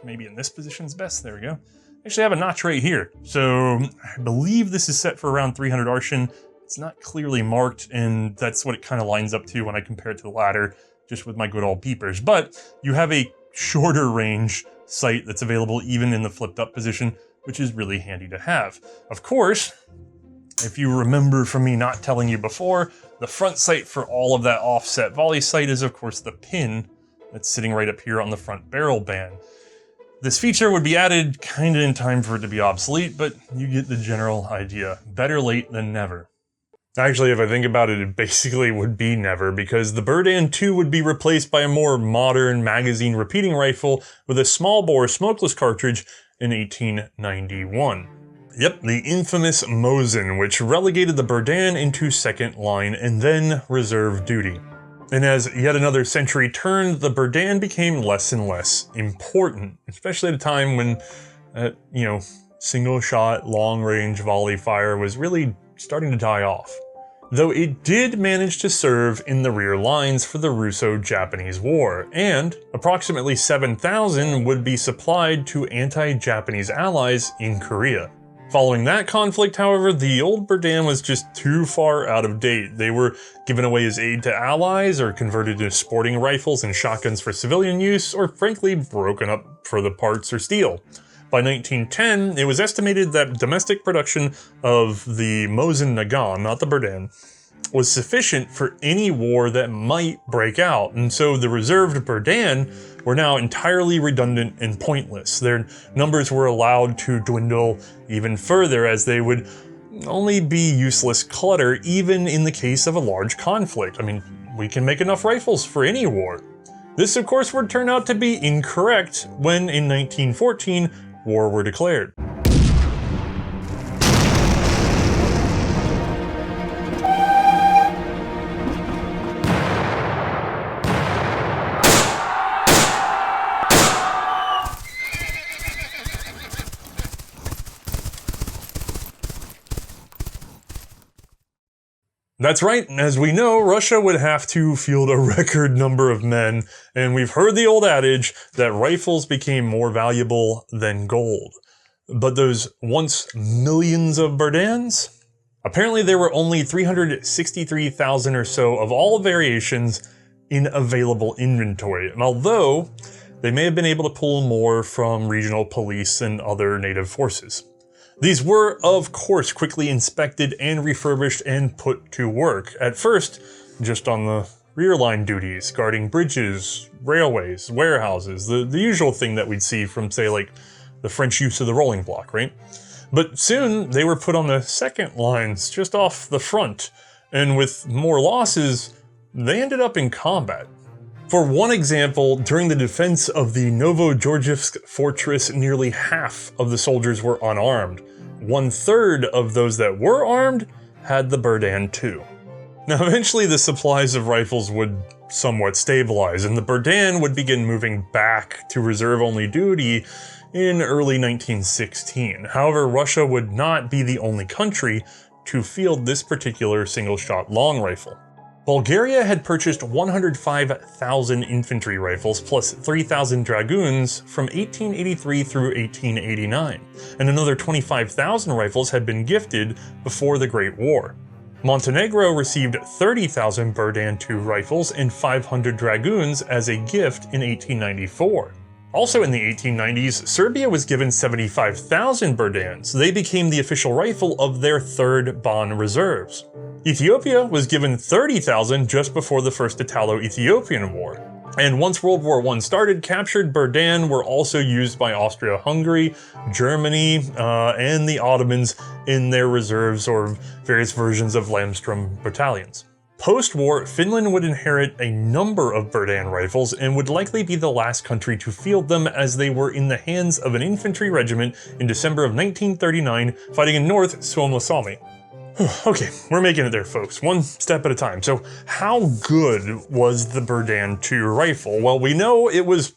maybe in this position's best, there we go. They actually have a notch right here. So I believe this is set for around 300 arshin. It's not clearly marked, and that's what it kind of lines up to when I compare it to the ladder, just with my good old peepers. But you have a shorter range sight that's available even in the flipped up position, which is really handy to have. Of course, if you remember from me not telling you before, the front sight for all of that offset volley sight is of course the pin that's sitting right up here on the front barrel band. This feature would be added kinda in time for it to be obsolete, but you get the general idea. Better late than never. Actually, if I think about it, it basically would be never, because the Berdan II would be replaced by a more modern magazine repeating rifle with a small bore smokeless cartridge in 1891. Yep, the infamous Mosin, which relegated the Berdan into second line and then reserve duty. And as yet another century turned, the Berdan became less and less important, especially at a time when, single shot, long range volley fire was really starting to die off. Though it did manage to serve in the rear lines for the Russo-Japanese War, and approximately 7,000 would be supplied to anti-Japanese allies in Korea. Following that conflict, however, the old Berdan was just too far out of date. They were given away as aid to allies, or converted into sporting rifles and shotguns for civilian use, or frankly broken up for the parts or steel. By 1910, it was estimated that domestic production of the Mosin Nagant, not the Berdan, was sufficient for any war that might break out, and so the reserved Berdan were now entirely redundant and pointless. Their numbers were allowed to dwindle even further, as they would only be useless clutter even in the case of a large conflict. I mean, we can make enough rifles for any war. This, of course, would turn out to be incorrect when, in 1914, war were declared. That's right, as we know, Russia would have to field a record number of men, and we've heard the old adage that rifles became more valuable than gold. But those once millions of Berdans? Apparently there were only 363,000 or so of all variations in available inventory, and although they may have been able to pull more from regional police and other native forces. These were, of course, quickly inspected and refurbished and put to work. At first, just on the rear line duties, guarding bridges, railways, warehouses, the usual thing that we'd see from, say, like, the French use of the rolling block, right? But soon, they were put on the second lines, just off the front, and with more losses, they ended up in combat. For one example, during the defense of the Novogeorgivsk fortress, nearly half of the soldiers were unarmed. 1/3 of those that were armed had the Berdan too. Now eventually the supplies of rifles would somewhat stabilize, and the Berdan would begin moving back to reserve-only duty in early 1916. However, Russia would not be the only country to field this particular single-shot long rifle. Bulgaria had purchased 105,000 infantry rifles plus 3,000 dragoons from 1883 through 1889, and another 25,000 rifles had been gifted before the Great War. Montenegro received 30,000 Berdan II rifles and 500 dragoons as a gift in 1894. Also in the 1890s, Serbia was given 75,000 Berdans. They became the official rifle of their 3rd Ban reserves. Ethiopia was given 30,000 just before the First Italo-Ethiopian War. And once World War I started, captured Berdan were also used by Austria-Hungary, Germany, and the Ottomans in their reserves or various versions of Landstrom battalions. Post-war, Finland would inherit a number of Berdan rifles and would likely be the last country to field them, as they were in the hands of an infantry regiment in December of 1939 fighting in North Suomussalmi. Okay, we're making it there, folks, one step at a time. So how good was the Berdan II rifle? Well, we know it was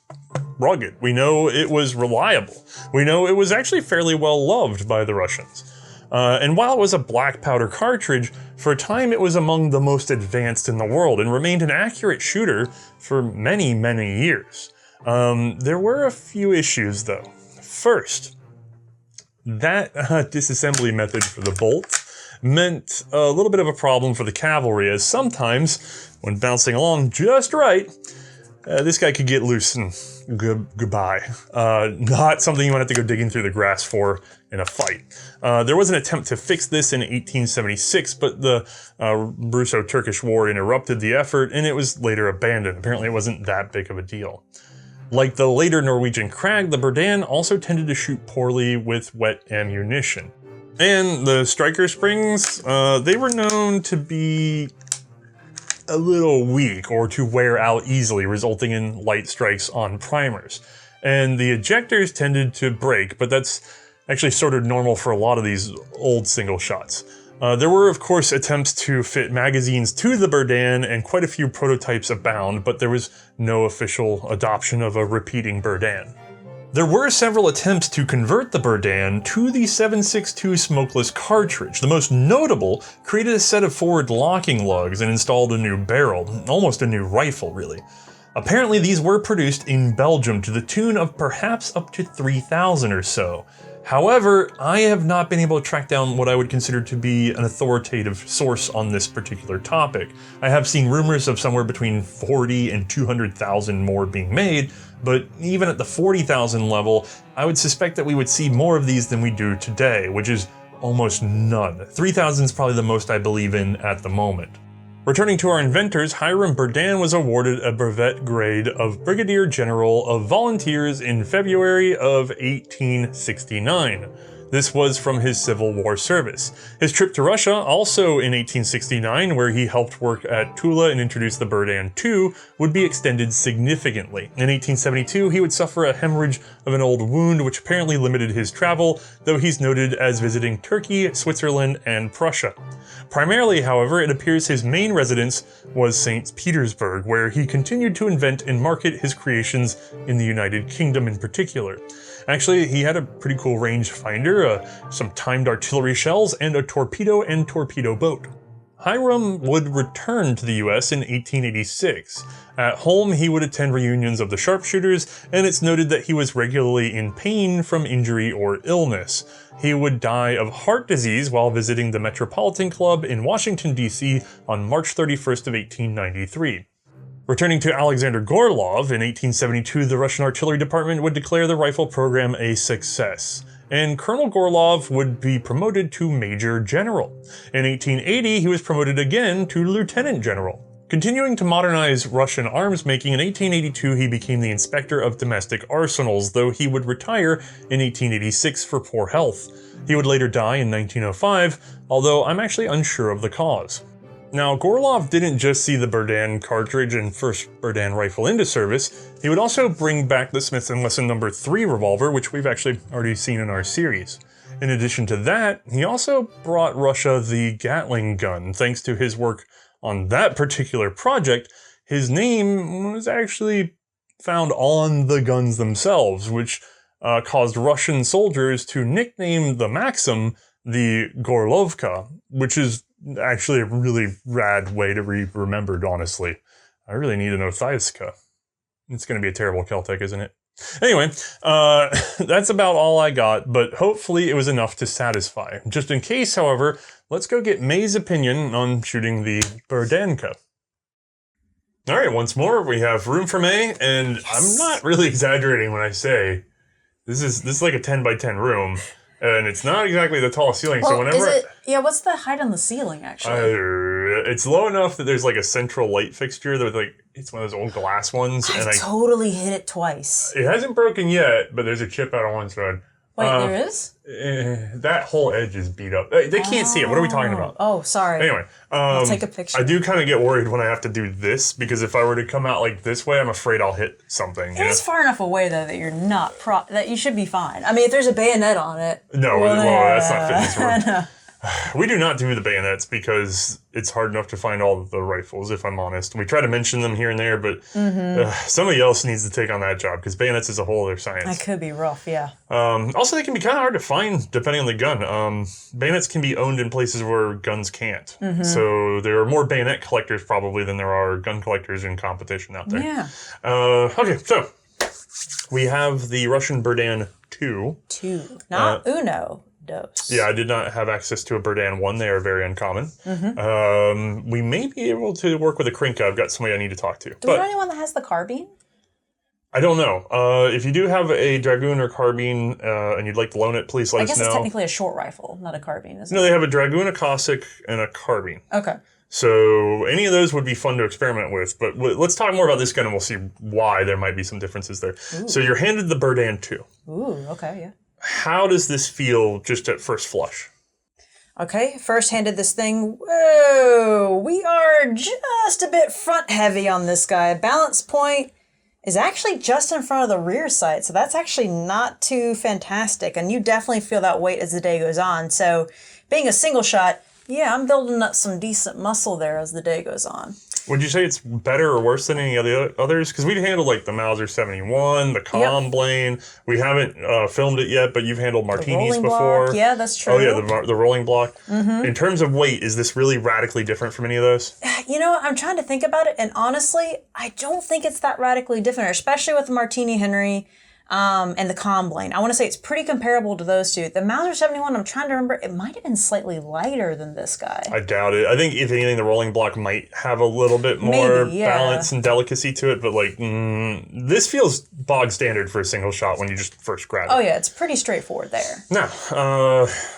rugged. We know it was reliable. We know it was actually fairly well loved by the Russians. And while it was a black powder cartridge, for a time it was among the most advanced in the world and remained an accurate shooter for many, many years. There were a few issues though. First, that disassembly method for the bolt meant a little bit of a problem for the cavalry, as sometimes, when bouncing along just right, this guy could get loose and goodbye. Not something you want to have to go digging through the grass for in a fight. There was an attempt to fix this in 1876, but the Russo-Turkish War interrupted the effort, and it was later abandoned. Apparently it wasn't that big of a deal. Like the later Norwegian Krag, the Berdan also tended to shoot poorly with wet ammunition. And the striker springs, they were known to be a little weak or to wear out easily, resulting in light strikes on primers. And the ejectors tended to break, but that's actually sort of normal for a lot of these old single shots. There were, of course, attempts to fit magazines to the Berdan, and quite a few prototypes abound, but there was no official adoption of a repeating Berdan. There were several attempts to convert the Berdan to the 7.62 smokeless cartridge. The most notable created a set of forward locking lugs and installed a new barrel, almost a new rifle really. Apparently these were produced in Belgium to the tune of perhaps up to 3,000 or so. However, I have not been able to track down what I would consider to be an authoritative source on this particular topic. I have seen rumors of somewhere between 40 and 200,000 more being made, but even at the 40,000 level, I would suspect that we would see more of these than we do today, which is almost none. 3,000 is probably the most I believe in at the moment. Returning to our inventors, Hiram Berdan was awarded a brevet grade of Brigadier General of Volunteers in February of 1869. This was from his Civil War service. His trip to Russia, also in 1869, where he helped work at Tula and introduce the Berdan II, would be extended significantly. In 1872, he would suffer a hemorrhage of an old wound, which apparently limited his travel, though he's noted as visiting Turkey, Switzerland, and Prussia. Primarily, however, it appears his main residence was St. Petersburg, where he continued to invent and market his creations in the United Kingdom in particular. Actually, he had a pretty cool range finder, some timed artillery shells, and a torpedo and torpedo boat. Hiram would return to the US in 1886. At home, he would attend reunions of the Sharpshooters, and it's noted that he was regularly in pain from injury or illness. He would die of heart disease while visiting the Metropolitan Club in Washington, D.C. on March 31st of 1893. Returning to Alexander Gorlov, in 1872 the Russian Artillery Department would declare the rifle program a success, and Colonel Gorlov would be promoted to Major General. In 1880 he was promoted again to Lieutenant General. Continuing to modernize Russian arms making, in 1882 he became the Inspector of Domestic Arsenals, though he would retire in 1886 for poor health. He would later die in 1905, although I'm actually unsure of the cause. Now, Gorlov didn't just see the Berdan cartridge and first Berdan rifle into service, he would also bring back the Smith & Wesson No. 3 revolver, which we've actually already seen in our series. In addition to that, he also brought Russia the Gatling gun. Thanks to his work on that particular project, his name was actually found on the guns themselves, which caused Russian soldiers to nickname the Maxim the Gorlovka, which is actually a really rad way to be remembered, honestly. I really need an Othaiska. It's going to be a terrible Celtic, isn't it? Anyway, that's about all I got, but hopefully it was enough to satisfy. Just in case, however, let's go get Mae's opinion on shooting the Berdanka. Alright, once more, we have room for Mae, and I'm not really exaggerating when I say this is like a 10 by 10 room. And it's not exactly the tallest ceiling, well, so whenever... Yeah, what's the height on the ceiling, actually? It's low enough that there's like a central light fixture that like, it's one of those old glass ones. I and totally hit it twice. It hasn't broken yet, but there's a chip out on one side. Wait, there is? That whole edge is beat up. They can't see it. What are we talking about? Oh, sorry. Anyway, I'll take a picture. I do kind of get worried when I have to do this, because if I were to come out like this way, I'm afraid I'll hit something. It is far enough away, though, that you're not that you should be fine. I mean, if there's a bayonet on it. No, well, that's not fitting this room. We do not do the bayonets because it's hard enough to find all of the rifles, if I'm honest. We try to mention them here and there, but somebody else needs to take on that job because bayonets is a whole other science. That could be rough, yeah. Also, they can be kind of hard to find depending on the gun. Bayonets can be owned in places where guns can't. So there are more bayonet collectors probably than there are gun collectors in competition out there. Yeah. Okay, so we have the Russian Berdan 2. Not Uno. Dos. Yeah, I did not have access to a Berdan 1. They are very uncommon. We may be able to work with a Krinka. I've got somebody I need to talk to. Do we know anyone that has the carbine? I don't know. If you do have a Dragoon or carbine and you'd like to loan it, please let us know. I guess it's technically a short rifle, not a carbine, isn't it? No, they have a Dragoon, a Cossack, and a carbine. Okay. So any of those would be fun to experiment with. But let's talk more about this gun and we'll see why there might be some differences there. Ooh. So you're handed the Berdan 2. Ooh, okay, yeah. How does this feel just at first flush? Okay, first handed this thing. Whoa, we are just a bit front heavy on this guy. Balance point is actually just in front of the rear sight, so that's actually not too fantastic. And you definitely feel that weight as the day goes on. So being a single shot, yeah, I'm building up some decent muscle there as the day goes on. Would you say it's better or worse than any of the others? Because we've handled like the Mauser 71, the Comblane. We haven't filmed it yet, but you've handled Martinis before. Block. Yeah, that's true. Oh yeah, the rolling block. In terms of weight, is this really radically different from any of those? You know, I'm trying to think about it, and honestly, I don't think it's that radically different, especially with the Martini Henry and the Comblane. I want to say it's pretty comparable to those two. The Mauser 71, I'm trying to remember, it might have been slightly lighter than this guy. I doubt it. I think, if anything, the rolling block might have a little bit more balance and delicacy to it, but like, this feels bog standard for a single shot when you just first grab it. Oh yeah, it's pretty straightforward there. Now,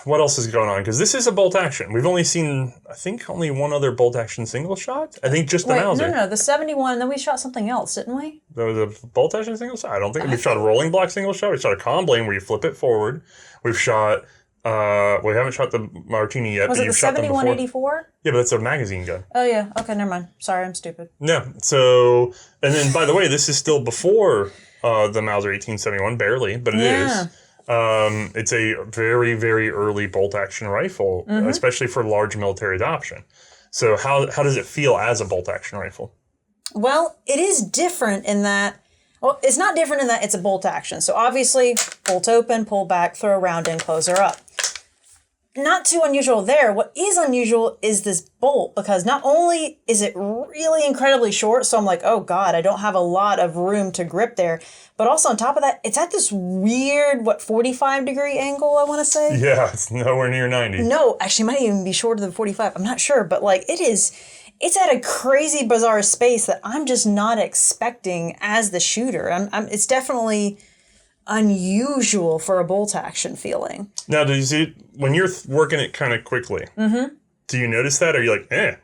what else is going on? Because this is a bolt action. We've only seen, I think, only one other bolt action single shot. I think just the Mauser. No, the 71, then we shot something else, didn't we? There was a bolt action single shot? I don't think. We shot a rolling block single shot. We shot a Comblane where you flip it forward. We've shot, we haven't shot the Martini yet, but you've shot them before. Was it the 7184? Yeah, but that's a magazine gun. Oh yeah, okay, never mind. Sorry, I'm stupid. Yeah, so, and then by the way, this is still before the Mauser 1871, barely, but it is. It's a very, very early bolt action rifle, especially for large military adoption. So how does it feel as a bolt action rifle? Well, it is different in that, well, it's not different in that it's a bolt action. So obviously, bolt open, pull back, throw a round in, close her up. not too unusual there. What is unusual is this bolt, because not only is it really incredibly short, so I'm like, oh god, I don't have a lot of room to grip there, but also on top of that, it's at this weird, 45-degree angle, I want to say? Yeah, it's nowhere near 90. No, actually, it might even be shorter than 45. I'm not sure, but like, it's at a crazy, bizarre space that I'm just not expecting as the shooter. It's definitely unusual for a bolt action feeling. Now, do you see, when you're working it kind of quickly, do you notice that? Or are you like, eh?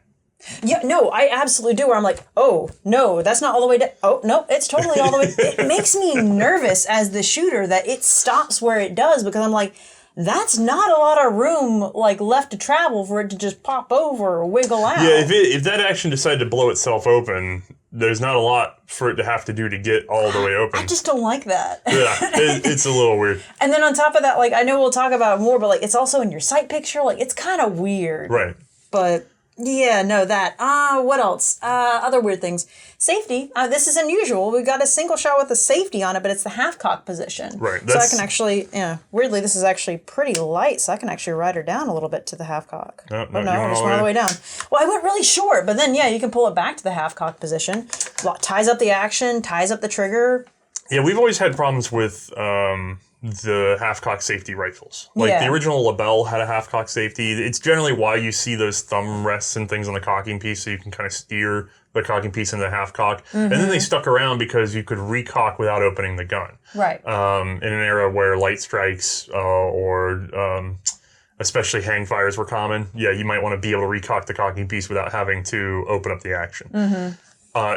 Yeah, no, I absolutely do, where I'm like, oh, no, that's not all the way down. Oh, no, it's totally all the way. It makes me nervous as the shooter that it stops where it does, because I'm like, that's not a lot of room like left to travel for it to just pop over or wiggle out. Yeah, if that action decided to blow itself open, there's not a lot for it to have to do to get all the way open. I just don't like that. Yeah, it's a little weird. And then on top of that, like, I know we'll talk about it more, but like, it's also in your sight picture. Like, it's kind of weird. Right. But yeah, no, that. What else? Other weird things. Safety. This is unusual. We've got a single shot with a safety on it, but it's the half cock position. Right. So I can actually, weirdly, this is actually pretty light, so I can actually ride her down a little bit to the half cock. No, I just went all the way down. Well, I went really short, but then, you can pull it back to the half cock position. Ties up the action, ties up the trigger. Yeah, we've always had problems with the half-cock safety rifles. Like, the original Lebel had a half-cock safety. It's generally why you see those thumb rests and things on the cocking piece, so you can kind of steer the cocking piece into the half-cock. And then they stuck around because you could recock without opening the gun. Right. In an era where light strikes or especially hang fires were common, you might want to be able to recock the cocking piece without having to open up the action.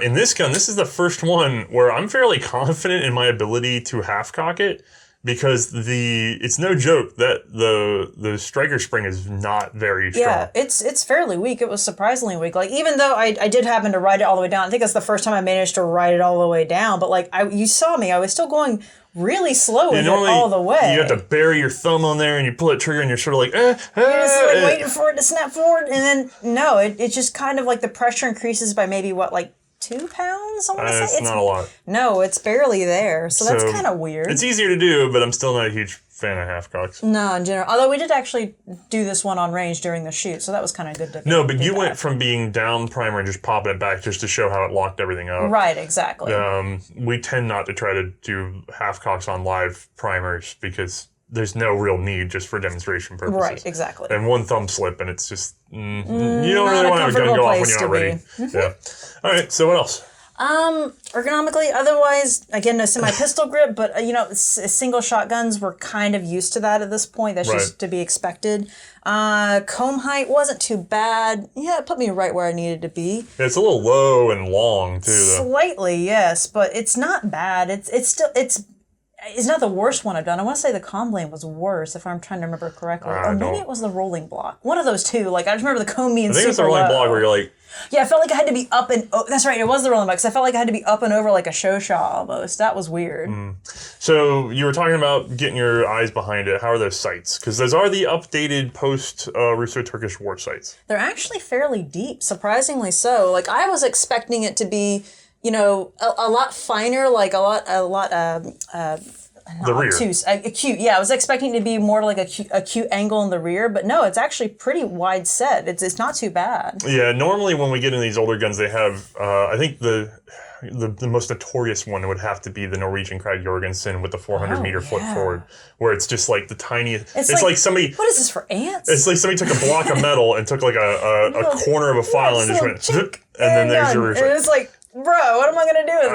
In this gun, this is the first one where I'm fairly confident in my ability to half-cock it, because it's no joke that the striker spring is not very strong. Yeah, it's fairly weak. It was surprisingly weak. Like, even though I did happen to ride it all the way down, I think that's the first time I managed to ride it all the way down. But like, you saw me, I was still going really slow with it all the way. You have to bury your thumb on there and you pull that trigger and you're sort of like, You're just like waiting for it to snap forward, and then no, it's just kind of like the pressure increases by maybe 2 pounds, I want to say? It's not a lot. No, it's barely there. So that's kind of weird. It's easier to do, but I'm still not a huge fan of half-cocks. No, in general. Although we did actually do this one on range during the shoot, so that was kind of good to No, but you went from being down primer and just popping it back just to show how it locked everything up. Right, exactly. We tend not to try to do half-cocks on live primers because there's no real need, just for demonstration purposes. Right, exactly. And one thumb slip, and it's just, you don't really want to have a gun go off when you're not ready. Yeah. All right, so what else? Ergonomically, otherwise, again, no semi-pistol grip, but, single shotguns, we're kind of used to that at this point. That's just to be expected. Comb height wasn't too bad. Yeah, it put me right where I needed to be. Yeah, it's a little low and long, too, though. Slightly, yes, but it's not bad. It's not the worst one I've done. I want to say the comb blade was worse, if I'm trying to remember correctly. Or maybe it was the rolling block. One of those two. Like, I just remember the comb being super low. I think it's the rolling block where you're like... Yeah, I felt like I had to be up and... that's right, it was the rolling block, because I felt like I had to be up and over like a show-shaw almost. That was weird. So, you were talking about getting your eyes behind it. How are those sights? Because those are the updated post-Russo-Turkish War sights. They're actually fairly deep, surprisingly so. Like, I was expecting it to be... a lot finer, like a lot, the rear. Acute. Yeah, I was expecting it to be more like acute angle in the rear, but no, it's actually pretty wide set. It's not too bad. Yeah, normally when we get in these older guns, they have, I think the most notorious one would have to be the Norwegian Krag Jorgensen with the 400-meter flip forward, where it's just like the tiniest. It's like somebody. What is this for ants? It's like somebody took a block of metal and took like a corner of a file and just went, zip, and then there's your rear sight. And it's like, bro, what am I going to do with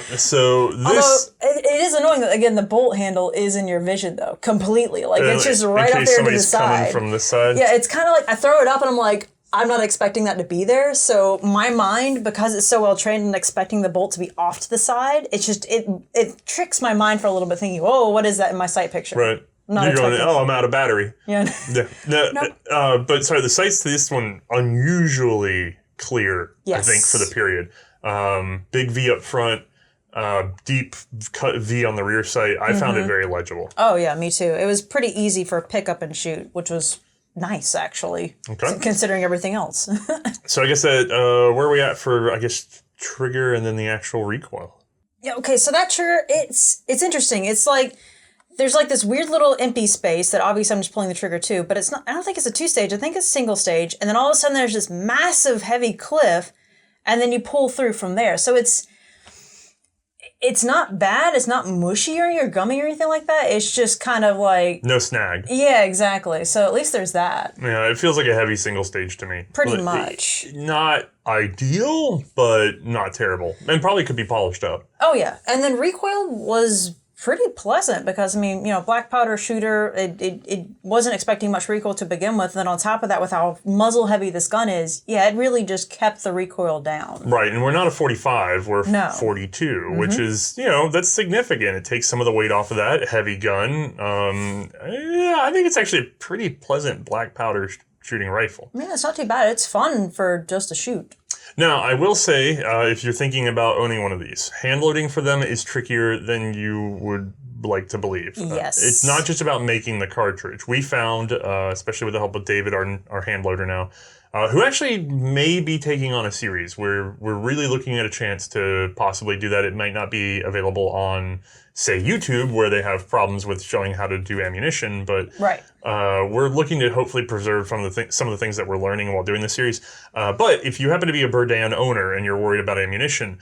this? So this... Although, it is annoying that, again, the bolt handle is in your vision, though, completely. Like, it's just right up there to the side. Coming from this side. Yeah, it's kind of like, I throw it up and I'm like, I'm not expecting that to be there. So my mind, because it's so well trained and expecting the bolt to be off to the side, it's just, it tricks my mind for a little bit thinking, whoa, what is that in my sight picture? Right. You're going, I'm out of battery. Yeah. But sorry, the sights to this one, unusually clear, yes. I think, for the period. Big V up front, deep cut V on the rear sight. I found it very legible. Oh, yeah, me too. It was pretty easy for pick up and shoot, which was nice, actually, considering everything else. So I guess that, where are we at for, trigger and then the actual recoil? Yeah, okay, so that trigger, it's interesting. It's like, there's like this weird little empty space that obviously I'm just pulling the trigger to, but it's not, I don't think it's a 2-stage, I think it's single stage. And then all of a sudden there's this massive heavy cliff and then you pull through from there. So it's not bad. It's not mushy or gummy or anything like that. It's just kind of like... No snag. Yeah, exactly. So at least there's that. Yeah, it feels like a heavy single stage to me. Pretty much. Not ideal, but not terrible. And probably could be polished up. Oh, yeah. And then recoil was pretty pleasant because, I mean, black powder shooter, it wasn't expecting much recoil to begin with. And then on top of that, with how muzzle heavy this gun is, yeah, it really just kept the recoil down. Right, and we're not a 45, we're 42, which is, that's significant. It takes some of the weight off of that heavy gun. Yeah, I think it's actually a pretty pleasant black powder shooting rifle. Yeah, it's not too bad. It's fun for just a shoot. Now, I will say, if you're thinking about owning one of these, hand loading for them is trickier than you would like to believe. Yes. It's not just about making the cartridge. We found, especially with the help of David, our hand loader now, who actually may be taking on a series. We're really looking at a chance to possibly do that. It might not be available on, say, YouTube, where they have problems with showing how to do ammunition, but we're looking to hopefully preserve some of the things that we're learning while doing the series. But if you happen to be a Berdan owner and you're worried about ammunition,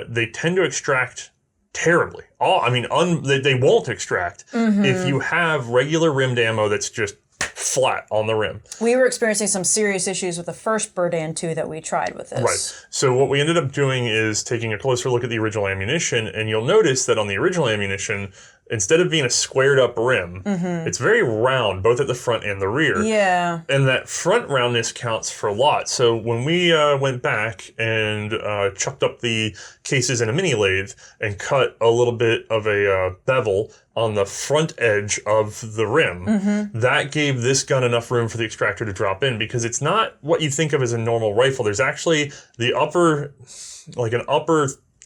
they tend to extract terribly. They won't extract if you have regular rimmed ammo that's just flat on the rim. We were experiencing some serious issues with the first Berdan 2 that we tried with this. Right. So what we ended up doing is taking a closer look at the original ammunition, and you'll notice that on the original ammunition, instead of being a squared up rim, it's very round, both at the front and the rear. Yeah. And that front roundness counts for a lot. So when we went back and chucked up the cases in a mini lathe and cut a little bit of a bevel on the front edge of the rim, that gave this gun enough room for the extractor to drop in, because it's not what you think of as a normal rifle. There's actually the upper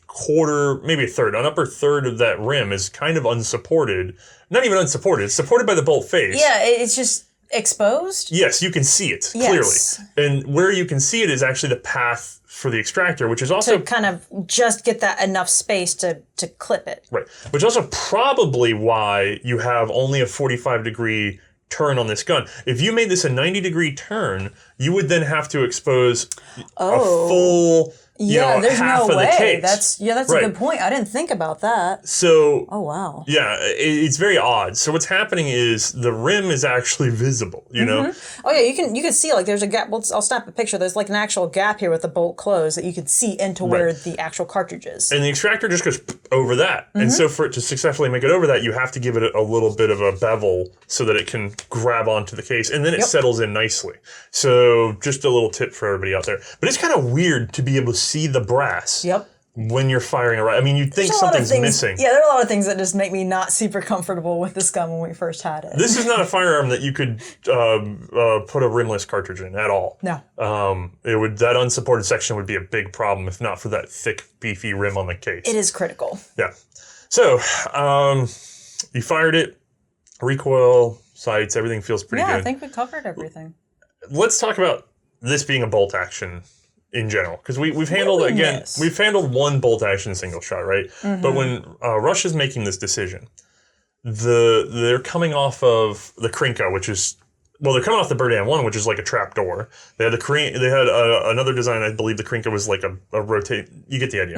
quarter, maybe a third, an upper third of that rim is kind of unsupported. Not even unsupported, it's supported by the bolt face. Yeah, it's just exposed? Yes, you can see it clearly. And where you can see it is actually the path for the extractor, which is also... To kind of just get that enough space to clip it. Right, which is also probably why you have only a 45-degree turn on this gun. If you made this a 90-degree turn, you would then have to expose a full... there's half no of way. the case. That's a good point. I didn't think about that. So, oh wow. Yeah, it's very odd. So what's happening is the rim is actually visible, you know? Oh yeah, you can see, like, there's a gap. I'll snap a picture. There's like an actual gap here with the bolt closed that you can see into where the actual cartridge is. And the extractor just goes over that. And so for it to successfully make it over that, you have to give it a little bit of a bevel so that it can grab onto the case, and then it settles in nicely. So just a little tip for everybody out there. But it's kind of weird to be able to see the brass when you're firing a rifle. I mean, you'd think something's missing. Yeah, there are a lot of things that just make me not super comfortable with this gun when we first had it. This is not a firearm that you could put a rimless cartridge in at all. No. That unsupported section would be a big problem if not for that thick, beefy rim on the case. It is critical. Yeah. So, you fired it, recoil, sights, everything feels pretty good. Yeah, I think we covered everything. Let's talk about this being a bolt action in general, because we've handled we've handled one bolt action single shot, right? But when Rush is making this decision, they're coming off of the Krinka, which is they're coming off the Berdan 1, which is like a trap door. They had another design. I believe the Krinka was like a rotate. You get the idea.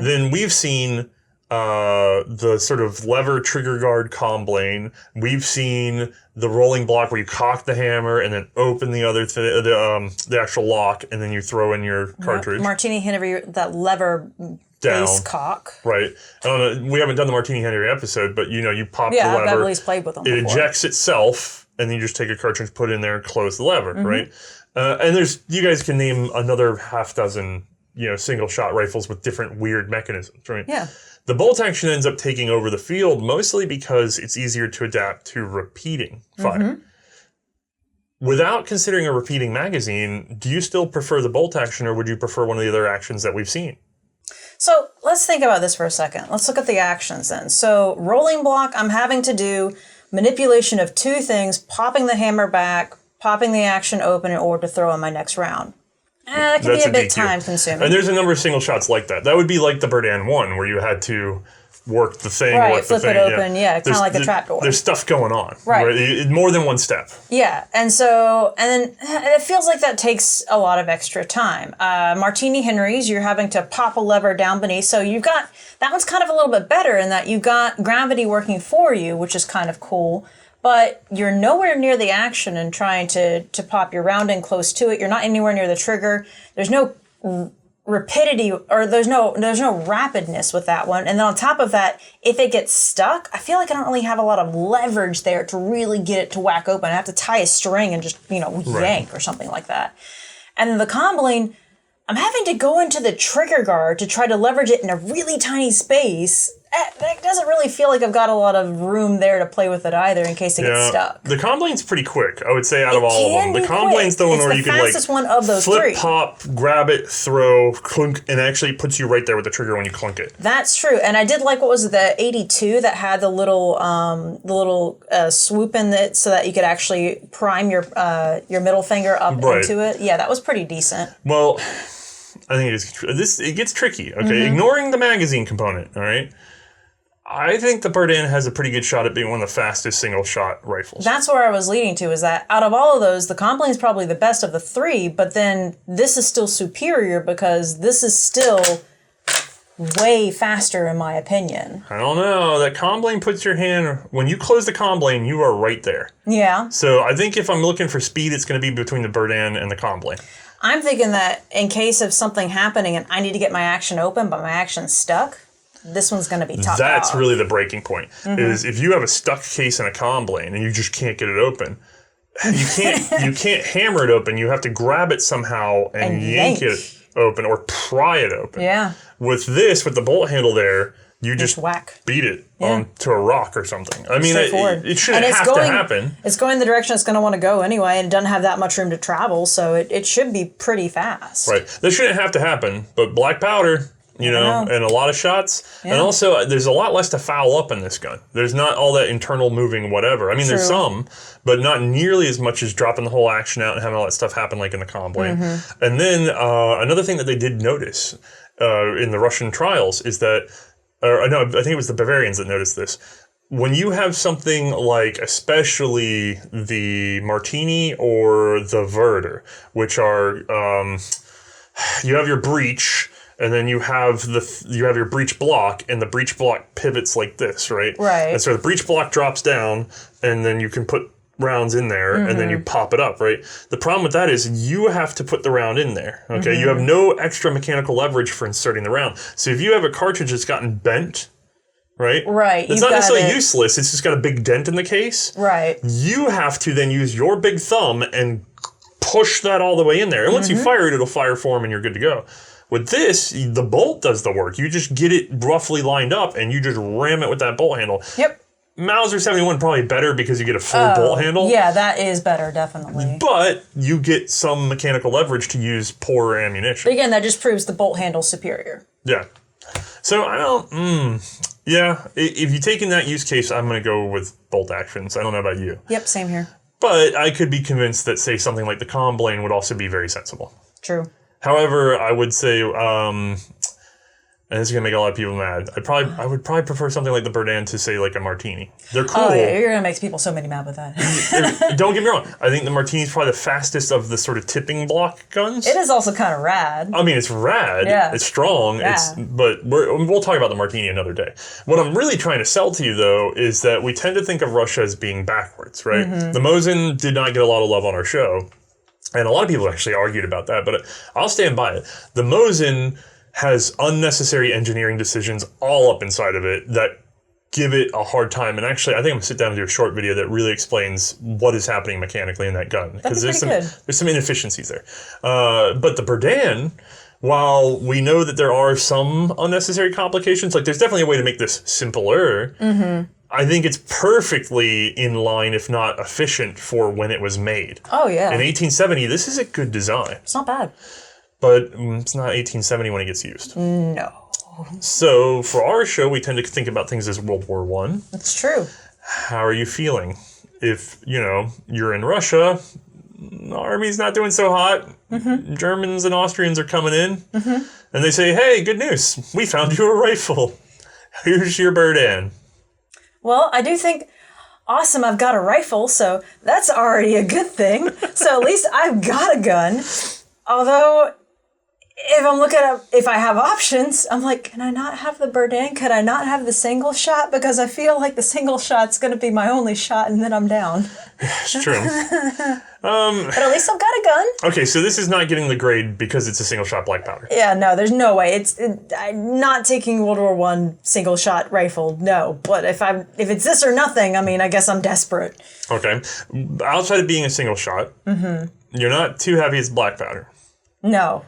Then we've seen the sort of lever trigger guard comblane. We've seen the rolling block where you cock the hammer and then open the other the actual lock, and then you throw in your cartridge. Martini Henry, that lever base cock. Right. I don't know. We haven't done the Martini Henry episode, but you pop the lever. I've at least played with them It before. ejects itself, and then you just take a cartridge, put it in there, and close the lever. Right. And you guys can name another half dozen single shot rifles with different weird mechanisms. Right. Yeah. The bolt action ends up taking over the field, mostly because it's easier to adapt to repeating fire. Without considering a repeating magazine, do you still prefer the bolt action, or would you prefer one of the other actions that we've seen? So let's think about this for a second. Let's look at the actions then. So rolling block, I'm having to do manipulation of two things: popping the hammer back, popping the action open in order to throw in my next round. That can be a bit time consuming. And there's a number of single shots like that. That would be like the Berdan 1, where you had to work the thing, Right, work the flip thing. it open, yeah, kind of like a trapdoor. There's stuff going on. Right. More than one step. Yeah, and then it feels like that takes a lot of extra time. Martini Henrys, you're having to pop a lever down beneath, so you've got, that one's kind of a little bit better in that you've got gravity working for you, which is kind of cool, but you're nowhere near the action and trying to pop your round in close to it. You're not anywhere near the trigger. There's no rapidity, or there's no rapidness with that one. And then on top of that, if it gets stuck, I feel like I don't really have a lot of leverage there to really get it to whack open. I have to tie a string and just, yank or something like that. And then the combling, I'm having to go into the trigger guard to try to leverage it in a really tiny space. That doesn't really feel like I've got a lot of room there to play with it either in case it gets stuck. The combling's pretty quick, I would say, out of all of them. The combling's the one where you can one of those flip, pop, grab it, throw, clunk, and actually puts you right there with the trigger when you clunk it. That's true, and I did like, what was it, the 82 that had the little swoop in it so that you could actually prime your middle finger up into it. Yeah, that was pretty decent. Well, I think it gets tricky. Okay, ignoring the magazine component. All right. I think the Berdan has a pretty good shot at being one of the fastest single-shot rifles. That's where I was leading to, is that out of all of those, the Combling is probably the best of the three, but then this is still superior because this is still way faster, in my opinion. I don't know. That Combling puts your hand... When you close the Combling, you are right there. Yeah. So I think if I'm looking for speed, it's going to be between the Berdan and the Combling. I'm thinking that in case of something happening and I need to get my action open, but my action's stuck... This one's going to be top That's dog. really the breaking point. Is if you have a stuck case in a combling and you just can't get it open, you can't hammer it open. You have to grab it somehow and yank it open or pry it open. Yeah. With this, with the bolt handle there, you just whack. Beat it onto a rock or something. I mean, it shouldn't have to happen. It's going the direction it's going to want to go anyway, and it doesn't have that much room to travel, so it should be pretty fast. Right. That shouldn't have to happen, but black powder... and a lot of shots. Yeah. And also, there's a lot less to foul up in this gun. There's not all that internal moving whatever. I mean, there's some, but not nearly as much as dropping the whole action out and having all that stuff happen like in the Combling. And then another thing that they did notice in the Russian trials is that, I think it was the Bavarians that noticed this. When you have something like, especially the Martini or the Werder, which are, you have your breech, and then you have your breech block, and the breech block pivots like this, right? Right. And so the breech block drops down, and then you can put rounds in there, and then you pop it up, right? The problem with that is you have to put the round in there, okay? You have no extra mechanical leverage for inserting the round. So if you have a cartridge that's gotten bent, right? Right. It's not necessarily useless, it's just got a big dent in the case. Right. You have to then use your big thumb and push that all the way in there. And once you fire it, it'll fire form and you're good to go. With this, the bolt does the work. You just get it roughly lined up and you just ram it with that bolt handle. Yep. Mauser 71 probably better because you get a full bolt handle. Yeah, that is better, definitely. But you get some mechanical leverage to use poorer ammunition. But again, that just proves the bolt handle superior. Yeah. So I don't... yeah, if you take in that use case, I'm going to go with bolt actions. I don't know about you. Yep, same here. But I could be convinced that, say, something like the Combling would also be very sensible. True. However, I would say, and this is gonna make a lot of people mad. I would probably prefer something like the Berdan to, say, like a Martini. They're cool. Oh yeah, you're gonna make people so many mad with that. Don't get me wrong. I think the Martini's probably the fastest of the sort of tipping block guns. It is also kind of rad. I mean, it's rad. Yeah. It's strong. Yeah. But we'll talk about the Martini another day. What I'm really trying to sell to you, though, is that we tend to think of Russia as being backwards, right? The Mosin did not get a lot of love on our show. And a lot of people actually argued about that, but I'll stand by it. The Mosin has unnecessary engineering decisions all up inside of it that give it a hard time. And actually, I think I'm going to sit down and do a short video that really explains what is happening mechanically in that gun. Because there's some inefficiencies there. But the Berdan, while we know that there are some unnecessary complications, like there's definitely a way to make this simpler. I think it's perfectly in line, if not efficient, for when it was made. Oh, yeah. In 1870, this is a good design. It's not bad. But it's not 1870 when it gets used. No. So, for our show, we tend to think about things as World War I. That's true. How are you feeling? If, you're in Russia, the army's not doing so hot. Germans and Austrians are coming in. And they say, hey, good news. We found you a rifle. Here's your Berdan. Well, I do think, awesome, I've got a rifle, so that's already a good thing. So at least I've got a gun. Although, if I'm looking at, if I have options, I'm like, can I not have the Berdan? Could I not have the single shot? Because I feel like the single shot's going to be my only shot, and then I'm down. It's true. But at least I've got a gun. Okay, so this is not getting the grade because it's a single shot black powder. Yeah, no, there's no way. I'm not taking World War I single shot rifle, no. But if it's this or nothing, I mean, I guess I'm desperate. Okay. Outside of being a single shot, you're not too happy it's black powder. No.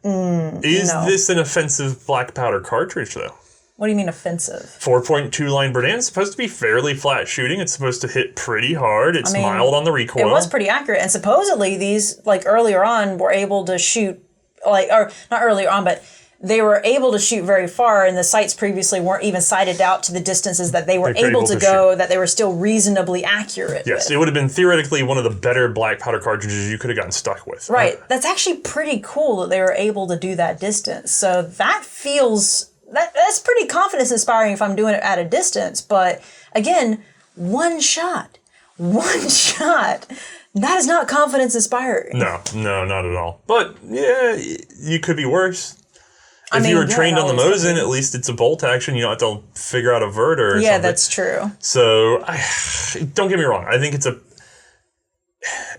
Is this an offensive black powder cartridge, though? What do you mean offensive? 4.2 line Berdan is supposed to be fairly flat shooting. It's supposed to hit pretty hard. It's mild on the recoil. It was pretty accurate. And supposedly these, like earlier on, were able to shoot, or not earlier on, but they were able to shoot very far, and the sights previously weren't even sighted out to the distances that they were able to go, that they were still reasonably accurate Yes, with. it would have been theoretically one of the better black powder cartridges you could have gotten stuck with. Right. That's actually pretty cool that they were able to do that distance. So that feels... That's pretty confidence inspiring if I'm doing it at a distance. But again, one shot. That is not confidence inspiring. No, not at all. But yeah, you could be worse. If you were trained on the Mosin, at least it's a bolt action. You don't have to figure out a Werder or something. Yeah, that's true. So, don't get me wrong. I think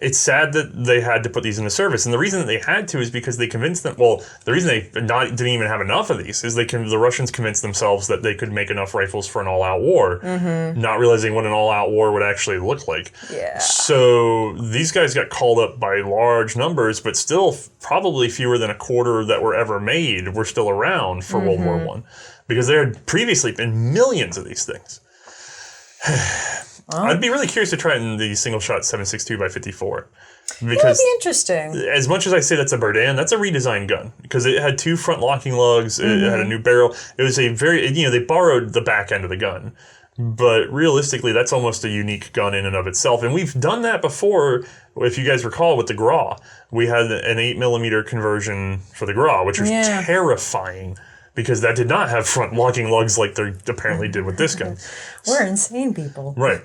it's sad that they had to put these into service. And the reason that they had to is because they convinced them, well, the reason they didn't even have enough of these is the Russians convinced themselves that they could make enough rifles for an all-out war, not realizing what an all-out war would actually look like. Yeah. So these guys got called up by large numbers, but still probably fewer than a quarter that were ever made were still around for World War I, because there had previously been millions of these things. I'd be really curious to try it in the single shot 7.62 by 54. Because that'd be interesting. As much as I say that's a Berdan, that's a redesigned gun because it had 2 front locking lugs. It had a new barrel. It was a very, they borrowed the back end of the gun, but realistically, that's almost a unique gun in and of itself. And we've done that before. If you guys recall, with the GRA, we had an 8mm conversion for the GRA, which was terrifying. Because that did not have front locking lugs like they apparently did with this gun. We're insane people. Right.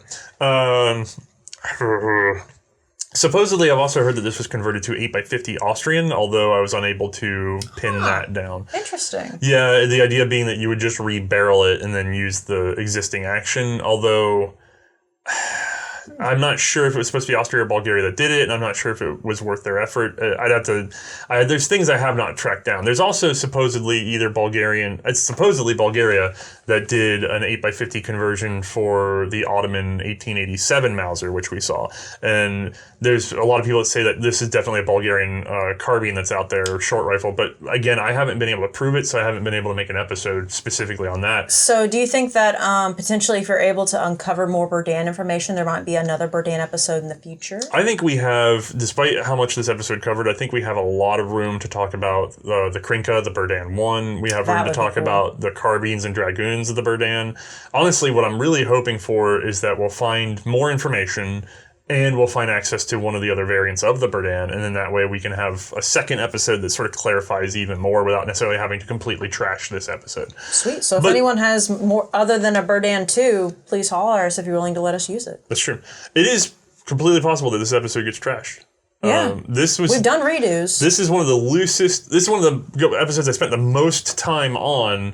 Supposedly, I've also heard that this was converted to 8x50 Austrian, although I was unable to pin that down. Interesting. Yeah, the idea being that you would just re-barrel it and then use the existing action, although... I'm not sure if it was supposed to be Austria or Bulgaria that did it, and I'm not sure if it was worth their effort. There's things I have not tracked down. There's also supposedly Bulgaria that did an 8x50 conversion for the Ottoman 1887 Mauser, which we saw. And there's a lot of people that say that this is definitely a Bulgarian carbine that's out there, short rifle. But again, I haven't been able to prove it, so I haven't been able to make an episode specifically on that. So do you think that potentially if you're able to uncover more Berdan information, there might be another Berdan episode in the future? I think we have, despite how much this episode covered, I think we have a lot of room to talk about the Krinka, the Berdan 1. We have room to talk about the carbines and dragoons of the Berdan. Honestly, what I'm really hoping for is that we'll find more information and we'll find access to one of the other variants of the Berdan, and then that way we can have a second episode that sort of clarifies even more without necessarily having to completely trash this episode. Sweet. So if anyone has more other than a Berdan 2, please holler at us if you're willing to let us use it. That's true. It is completely possible that this episode gets trashed. Yeah. We've done redos. This is one of the loosest, this is one of the episodes I spent the most time on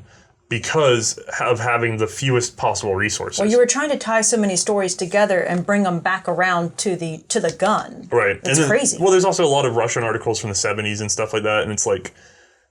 because of having the fewest possible resources. Well, you were trying to tie so many stories together and bring them back around to the gun. Right. It's crazy. Well, there's also a lot of Russian articles from the 70s and stuff like that, and it's like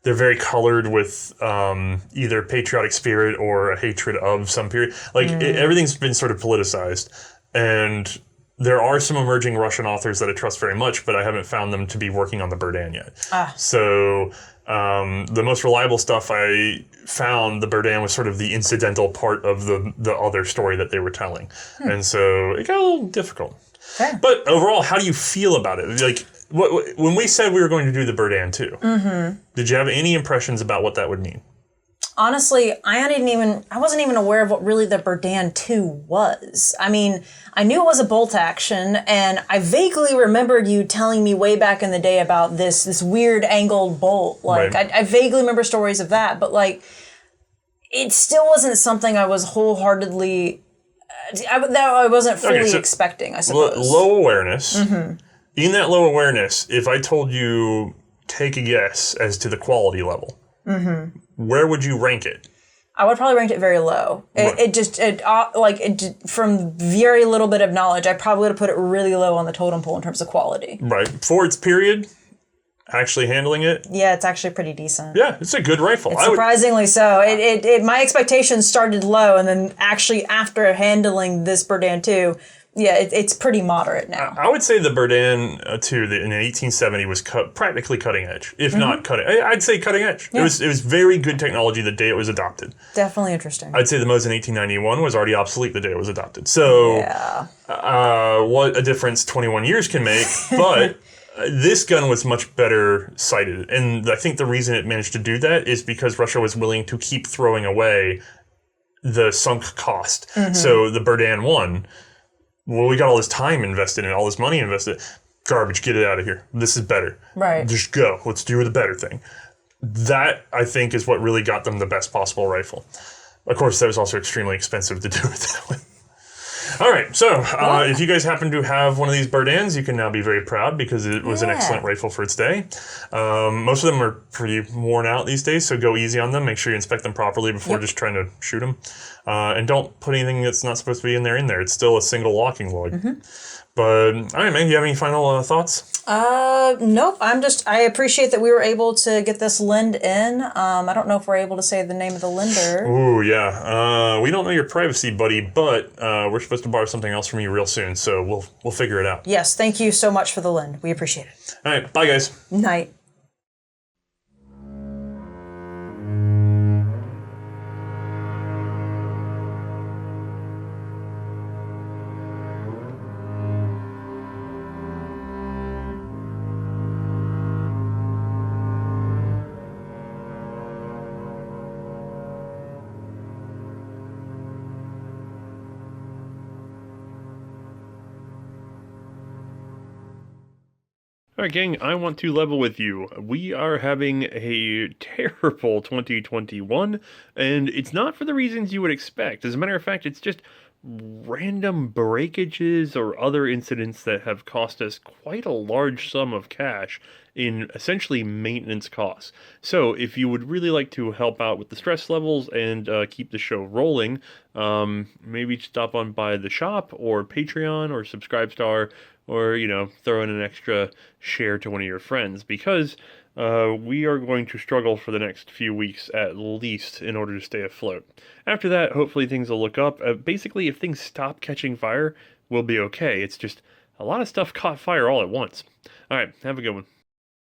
they're very colored with either patriotic spirit or a hatred of some period. Like, everything's been sort of politicized, and there are some emerging Russian authors that I trust very much, but I haven't found them to be working on the Berdan yet. So the most reliable stuff I found, the Berdan was sort of the incidental part of the other story that they were telling. And so it got a little difficult. Okay. But overall, how do you feel about it? Like, when we said we were going to do the Berdan 2, did you have any impressions about what that would mean? Honestly, I wasn't even aware of what really the Berdan 2 was. I mean, I knew it was a bolt action, and I vaguely remembered you telling me way back in the day about this weird angled bolt. Like, Right. I vaguely remember stories of that, but like, it still wasn't something I was wholeheartedly... I wasn't fully expecting, I suppose. Low awareness. Mm-hmm. In that low awareness, if I told you, take a guess as to the quality level, where would you rank it? I would probably rank it very low. From very little bit of knowledge, I probably would have put it really low on the totem pole in terms of quality. Right. For its period, actually handling it. Yeah, it's actually pretty decent. Yeah, it's a good rifle. It's surprisingly so. My expectations started low, and then actually after handling this Berdan 2, yeah, it's pretty moderate now. I would say the Berdan 2 in 1870 was practically cutting edge, if not cutting. I'd say cutting edge. Yeah. It was very good technology the day it was adopted. Definitely interesting. I'd say the Mose in 1891 was already obsolete the day it was adopted. So, what a difference 21 years can make, but. This gun was much better sighted, and I think the reason it managed to do that is because Russia was willing to keep throwing away the sunk cost. So the Berdan 1, well, we got all this time invested in it, all this money invested. Garbage, get it out of here. This is better. Right. Just go. Let's do the better thing. That, I think, is what really got them the best possible rifle. Of course, that was also extremely expensive to do it that way. All right, so if you guys happen to have one of these Berdans, you can now be very proud because it was an excellent rifle for its day. Most of them are pretty worn out these days, so go easy on them. Make sure you inspect them properly before just trying to shoot them. And don't put anything that's not supposed to be in there. It's still a single locking lug. But, all right, man, do you have any final thoughts? Nope. I appreciate that we were able to get this lend in. I don't know if we're able to say the name of the lender. Ooh, yeah. We don't know your privacy, buddy, but we're supposed to borrow something else from you real soon, so we'll figure it out. Yes, thank you so much for the lend. We appreciate it. All right, bye, guys. Night. Alright gang, I want to level with you. We are having a terrible 2021, and it's not for the reasons you would expect. As a matter of fact, it's just random breakages or other incidents that have cost us quite a large sum of cash in essentially maintenance costs. So if you would really like to help out with the stress levels and keep the show rolling, maybe stop on by the shop or Patreon or Subscribestar, or, throw in an extra share to one of your friends, because we are going to struggle for the next few weeks at least in order to stay afloat. After that, hopefully things will look up. Basically, if things stop catching fire, we'll be okay. It's just a lot of stuff caught fire all at once. All right, have a good one.